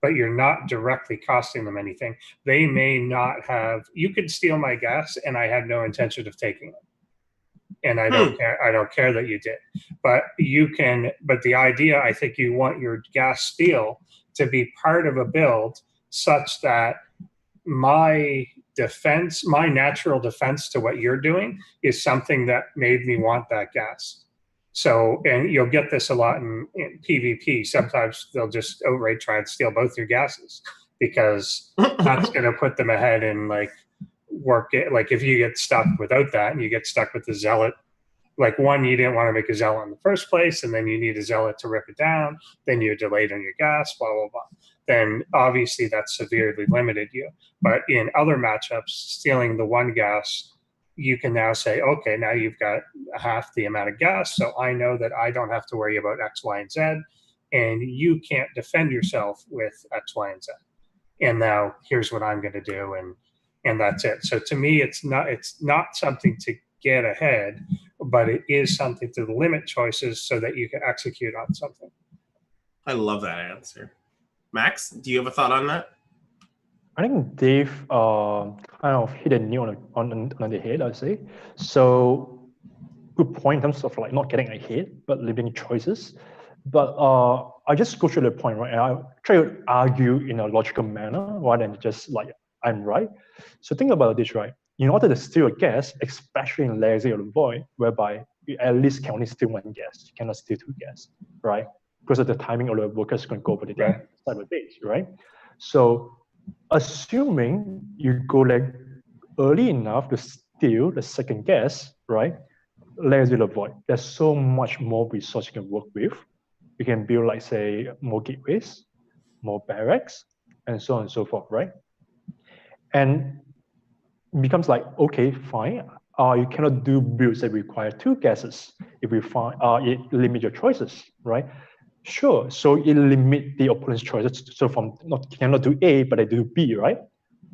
but you're not directly costing them anything. They may not have, you could steal my gas and I had no intention of taking it. And I don't care. I don't care that you did, but you can. But the idea, I think, you want your gas steal to be part of a build such that my defense, my natural defense to what you're doing, is something that made me want that gas. So, and you'll get this a lot in PvP. Sometimes they'll just outright try and steal both your gases because that's going to put them ahead and like work it. Like if you get stuck without that and you get stuck with the zealot, like one, you didn't want to make a zealot in the first place, and then you need a zealot to rip it down, then you're delayed on your gas, blah, blah, blah. Then obviously that severely limited you. But in other matchups, stealing the one gas, you can now say, okay, now you've got half the amount of gas, so I know that I don't have to worry about X, Y, and Z, and you can't defend yourself with X, Y, and Z. And now here's what I'm going to do, and that's it. So to me, it's not something to get ahead, but it is something to limit choices so that you can execute on something. I love that answer. Max, do you have a thought on that? I think Dave kind of hit a nail on the head, I'd say. So good point in terms of like not getting ahead, but limiting choices. But I just go through the point, right? And I try to argue in a logical manner rather than just like I'm right. So think about this, right? In order to steal a gas, especially in Legacy of the Void, whereby you at least can only steal one gas, you cannot steal two gas, right? Because of the timing of the workers going to go over the side of the base, right? So assuming you go like early enough to steal the second gas, right? Legacy of the Void, there's so much more resource you can work with. You can build like say more gateways, more barracks, and so on and so forth, right? And it becomes like, okay, fine. You cannot do builds that require two gases if we find it limit your choices, right? Sure. So it limit the opponent's choices. So from cannot do A, but I do B, right?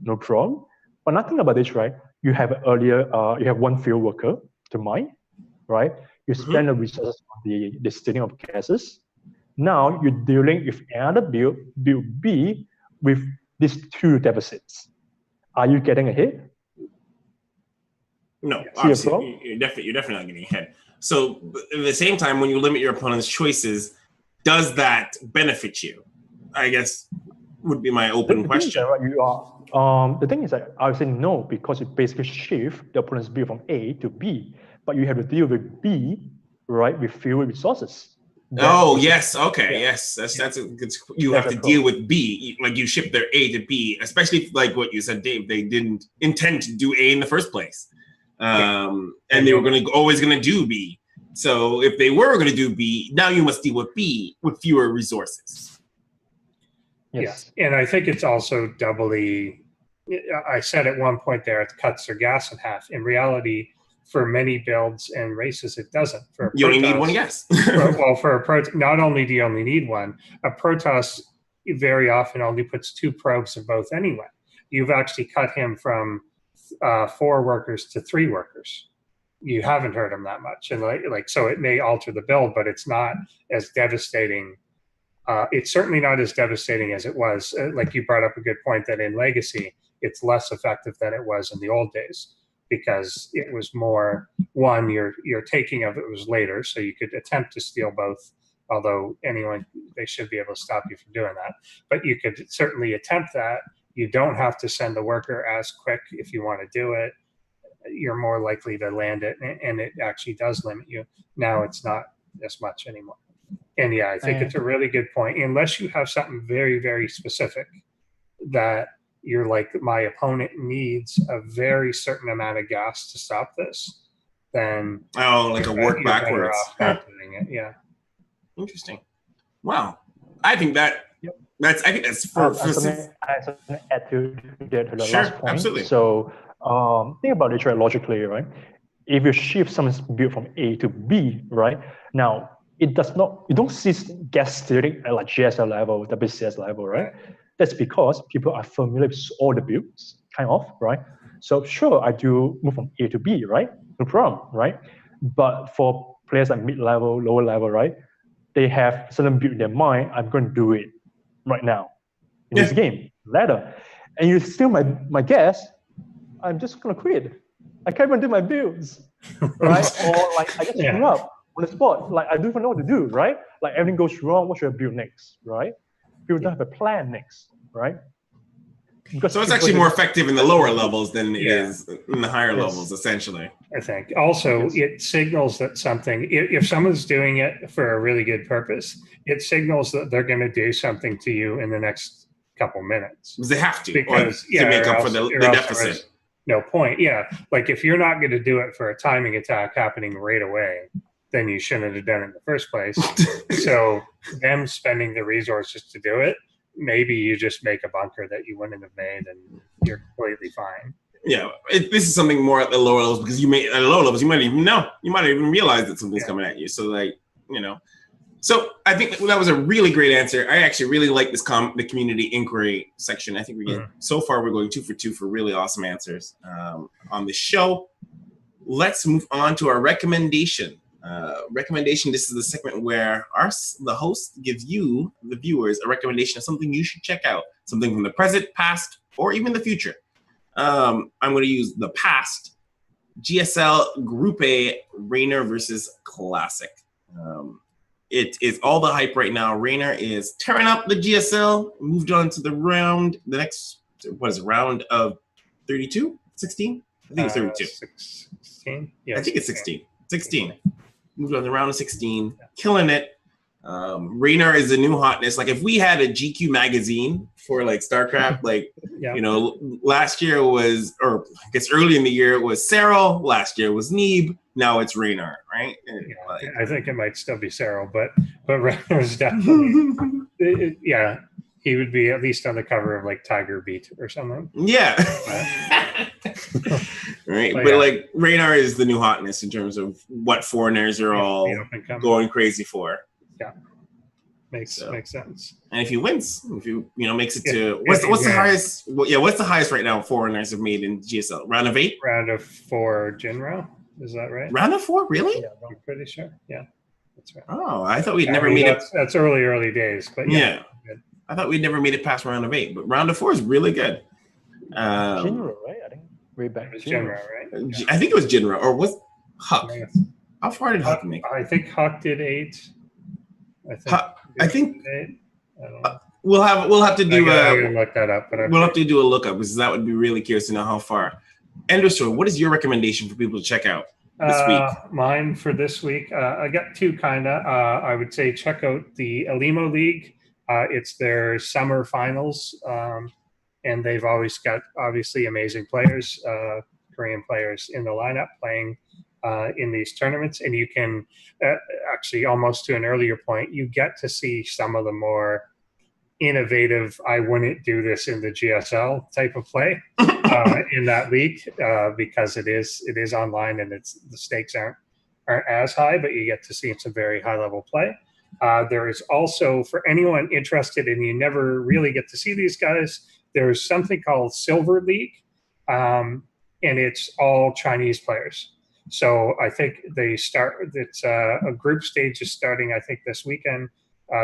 No problem. But nothing about this, right? You have you have one field worker to mine, right? You spend the resources on the stealing of gases. Now you're dealing with another build B, with these two deficits. Are you getting ahead? No, obviously, you're definitely not getting ahead. So at the same time, when you limit your opponent's choices, does that benefit you? I guess would be my open question. The thing is that I would say no, because you basically shift the opponent's build from A to B, but you have to deal with B, right, with fewer resources. Yes. Okay. Yeah. Yes. That's a good. You have to deal with B. Like you ship their A to B, especially like what you said, Dave. They didn't intend to do A in the first place, and they were always going to do B. So if they were going to do B, now you must deal with B with fewer resources. Yes. Yeah. And I think it's also doubly. I said at one point there, it cuts their gas in half. In reality, for many builds and races, it doesn't. You only need one gas. Not only do you only need one, a Protoss very often only puts two probes of both anyway. You've actually cut him from 4 workers to 3 workers. You haven't hurt him that much, and like so it may alter the build, but it's not as devastating. It's certainly not as devastating as it was. Like you brought up a good point that in Legacy, it's less effective than it was in the old days, because it was more one, your taking of it was later, so you could attempt to steal both, although they should be able to stop you from doing that. But you could certainly attempt that. You don't have to send the worker as quick if you want to do it. You're more likely to land it, and it actually does limit you. Now it's not as much anymore. And yeah, I think it's a really good point. Unless you have something very, very specific that you're like, my opponent needs a very certain amount of gas to stop this, then like a work you're backwards. better off not doing it. Yeah. Interesting. Wow. I think that Yep. I think that's for something to add to the sure, last point. absolutely. So think about it, right, logically, right? If you shift someone's build from A to B, right? Now it does not, you don't see gas steering at like GSL level, WCS level, right? That's because people are familiar with all the builds, kind of, right? So sure, I do move from A to B, right? No problem, right? But for players like mid-level, lower level, right? They have certain build in their mind, I'm going to do it right now in this game, later. And you steal my gas, I'm just going to quit. I can't even do my builds, right? Or like I just screw up on the spot. Like I don't even know what to do, right? Like everything goes wrong, what should I build next, right? People don't have a plan next, right? Because so it's actually more effective in the lower levels than it is in the higher levels, essentially. I think. Also, it signals that something, if someone's doing it for a really good purpose, it signals that they're going to do something to you in the next couple minutes. They have to, because, to make up for the deficit. No point. Yeah. Like if you're not going to do it for a timing attack happening right away, then you shouldn't have done it in the first place. So them spending the resources to do it, maybe you just make a bunker that you wouldn't have made and you're completely fine. Yeah, this is something more at the lower levels because at the lower levels you might even know, you might even realize that something's coming at you. So like, so I think that was a really great answer. I actually really like this the community inquiry section. I think so far we're going 2 for 2 for really awesome answers on the show. Let's move on to our recommendation. This is the segment where the host gives you, the viewers, a recommendation of something you should check out, something from the present, past, or even the future. I'm going to use the past. GSL Group A, Raynor versus Classic. It is all the hype right now. Raynor is tearing up the GSL, moved on to the next, round of 32? 16? I think it's 32. 16? Yeah, I think it's 16. 16. Moved on to the round of 16, killing it. Raynor is the new hotness. Like if we had a GQ magazine for like StarCraft, like, last year was, or I guess early in the year it was Serral, last year was Neeb, now it's Raynor, right? I think it might still be Serral, but Raynor's definitely, he would be at least on the cover of like Tiger Beat or something. Yeah. Right. But like Raynor is the new hotness in terms of what foreigners are all going crazy for. Yeah. Makes sense. And if he wins, makes it to what's the highest? What's the highest right now foreigners have made in GSL? Round of 8? Round of 4 Jinro. Is that right? Round of 4, really? Yeah, I'm pretty sure. Yeah, that's right. Oh, I thought we'd never made it. That's early days, but I thought we'd never made it past round of 8, but round of 4 is really good. Jinro, right? I think way back. It was Jinro, right? I think it was Jinro, or was Huck? How far did Huck make? I think Huck did 8. I think 8. I don't know. We'll have to do look that up, but we'll have to do a lookup because that would be really curious to know how far. Enderstore, what is your recommendation for people to check out this week? Mine for this week, I got 2 kinda. I would say check out the Alimo League. It's their summer finals, and they've always got obviously amazing players, Korean players in the lineup playing in these tournaments, and you can actually, almost to an earlier point, you get to see some of the more innovative, I wouldn't do this in the GSL type of play in that league because it is online and the stakes aren't as high, but you get to see some very high level play. There is also, for anyone interested, and you never really get to see these guys, there's something called Silver League, and it's all Chinese players. So I think it's a group stage is starting, I think, this weekend.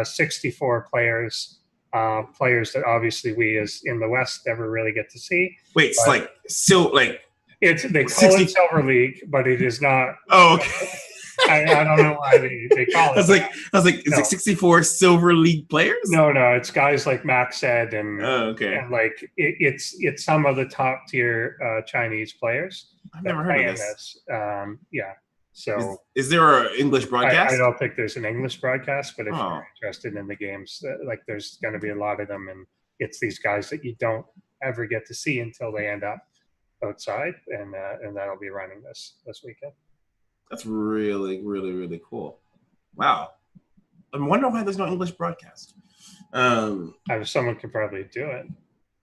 64 players that obviously we as in the West never really get to see. Wait, it's they call it Silver League, but it is not. Oh, okay. I don't know why they call it. I was like, is it 64 Silver League players? No, it's guys like Max said, and and like it's some of the top tier Chinese players. I've never heard of this. So is there an English broadcast? I don't think there's an English broadcast, but if you're interested in the games, like there's going to be a lot of them, and it's these guys that you don't ever get to see until they end up outside, and that'll be running this weekend. That's really, really, really cool. Wow. I'm wondering why there's no English broadcast. Someone could probably do it.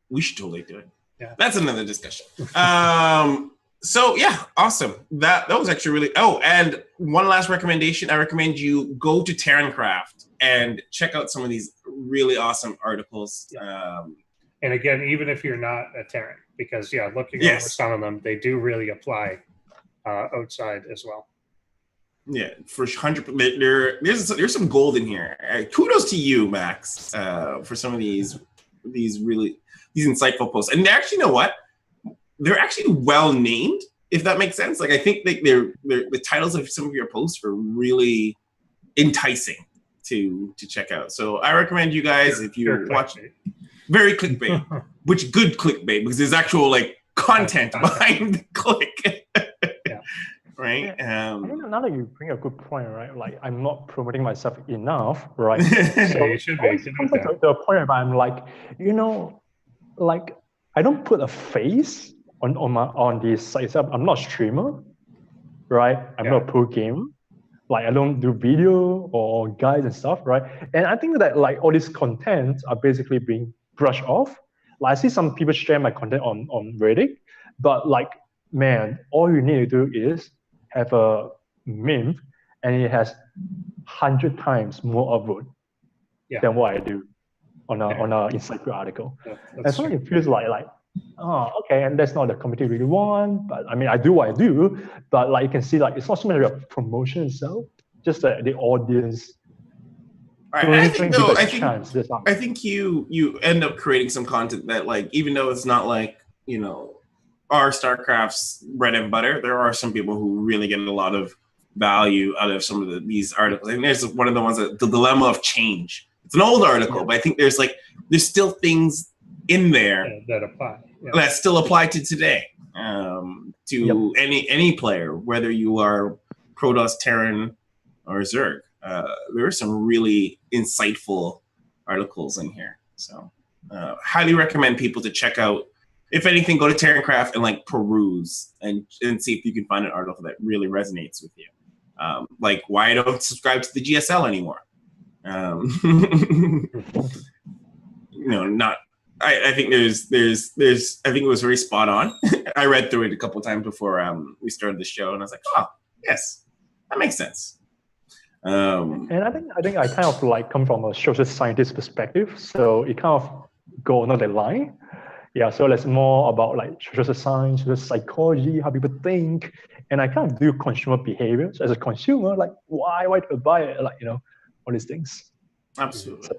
We should totally do it. Yeah. That's another discussion. So yeah, awesome. That was actually really. Oh, and one last recommendation. I recommend you go to TerranCraft and check out some of these really awesome articles. Yeah. And again, even if you're not a Terran, because looking over some of them, they do really apply outside as well. Yeah, for 100%. There's some gold in here. Kudos to you, Max, for some of these insightful posts. And actually, you know what? They're actually well named, if that makes sense. Like I think the titles of some of your posts are really enticing to check out. So I recommend you guys, if you're watching, very clickbait, which good clickbait, because there's actual like content behind the click. Right. I think now that you bring a good point, right? Like I'm not promoting myself enough, right? So you should be. To a point where I'm like, like I don't put a face on these sites. I'm not a streamer, right? I'm not a pro gamer. Like I don't do video or guides and stuff, right? And I think that like all these contents are basically being brushed off. Like I see some people share my content on Reddit, but like, man, all you need to do is have a meme, and it has 100 times more upvote than what I do on a insightful article. And so it feels like, oh, okay, and that's not the community really want. But I mean, I do what I do, but like you can see, like it's not so much about promotion itself, just the audience. Right. I think you end up creating some content that, like, even though it's not like, our StarCraft's bread and butter, there are some people who really get a lot of value out of some of these articles. I think there's one of the ones that the dilemma of change. It's an old article, but I think there's still things in there that apply. That still apply to today. To any player, whether you are Protoss, Terran, or Zerg. There are some really insightful articles in here. So highly recommend people to check out. If anything, go to TerranCraft and like peruse and see if you can find an article that really resonates with you. Like why I don't subscribe to the GSL anymore. I think I think it was very spot on. I read through it a couple of times before we started the show, and I was like, oh yes, that makes sense. And I think I kind of like come from a social scientist perspective, so it kind of go another line. Yeah, so it's more about like social science, social psychology, how people think, and I kind of do consumer behavior. So as a consumer, like why do I buy it? Like all these things. Absolutely. So,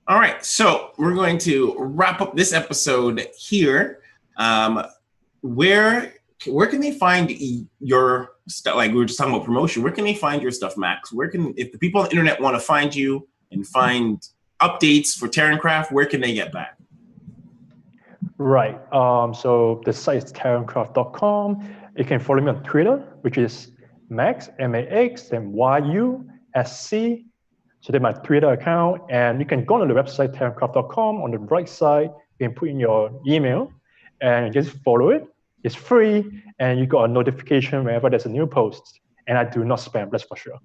all right, so we're going to wrap up this episode here. Where can they find your stuff? Like we were just talking about promotion. Where can they find your stuff, Max? If the people on the internet want to find you and find updates for TerranCraft, where can they get back? Right. So the site is TerranCraft.com. You can follow me on Twitter, which is Max, M-A-X, then Y-U-S-C. So that's my Twitter account. And you can go on the website, TerranCraft.com. On the right side, you can put in your email and just follow it. It's free, and you got a notification whenever there's a new post. And I do not spam, that's for sure.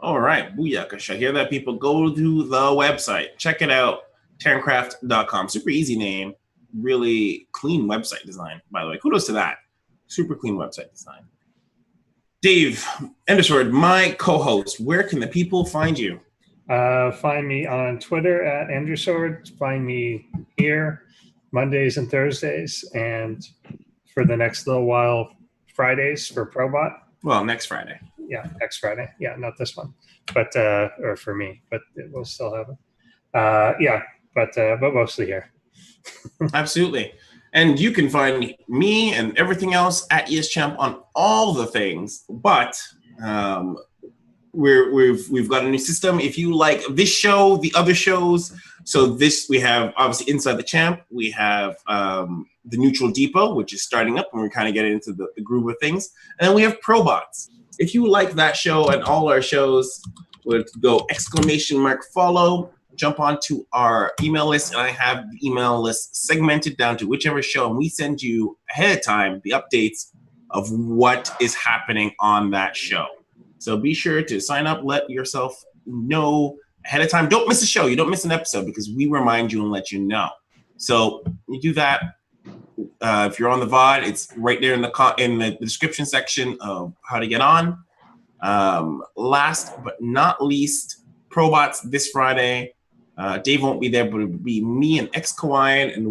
All right. Booyakasha. Hear that, people? Go to the website. Check it out. TerranCraft.com. Super easy name. Really clean website design, by the way. Kudos to that. Super clean website design. Dave Endersword, my co-host, where can the people find you? Find me on Twitter at Endersword. Find me here Mondays and Thursdays, and for the next little while, Fridays for Probot. Well, next Friday. Yeah, next Friday. Yeah, not this one, but or for me, but we'll still have it. But mostly here. Absolutely. And you can find me and everything else at ESChamp on all the things. But we've got a new system. If you like this show, the other shows, so we have obviously Inside the Champ. We have the Neutral Depot, which is starting up, and we're kind of getting into the groove of things. And then we have Probots. If you like that show and all our shows, would go !follow. jump onto our email list, and I have the email list segmented down to whichever show, and we send you ahead of time the updates of what is happening on that show. So be sure to sign up, let yourself know ahead of time. Don't miss a show. You don't miss an episode because we remind you and let you know. So you do that. If you're on the VOD, it's right there in the description section of how to get on. Last but not least, Probots this Friday. Dave won't be there, but it'll be me and ex-Kawaiian, and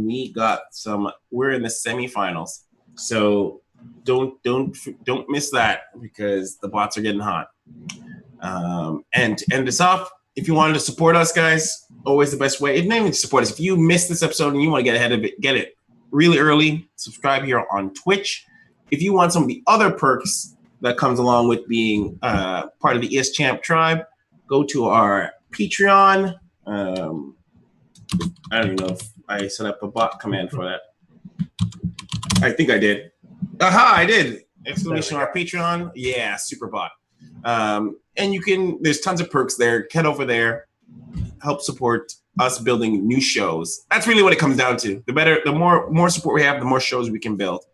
we're in the semifinals. So don't miss that because the bots are getting hot. And to end this off, if you wanted to support us, guys, always the best way. If not even to support us, if you missed this episode and you want to get ahead of it, get it really early. Subscribe here on Twitch. If you want some of the other perks that comes along with being part of the ESChamp tribe, go to our Patreon. I don't even know if I set up a bot command for that. I think I did. Aha, I did! Exclamation our Patreon. Yeah, super bot. And there's tons of perks there. Head over there. Help support us building new shows. That's really what it comes down to. The more support we have, the more shows we can build.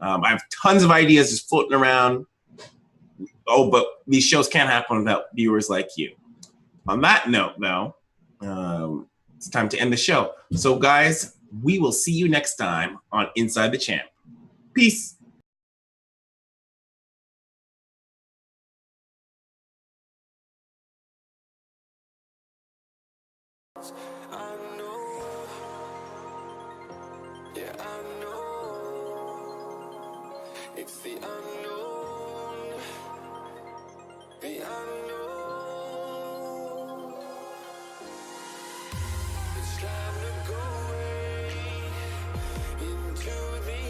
I have tons of ideas just floating around. Oh, but these shows can't happen without viewers like you. On that note, though, it's time to end the show. So, guys, we will see you next time on Inside the Champ. Peace. It's the unknown, the unknown. It's time to go away into the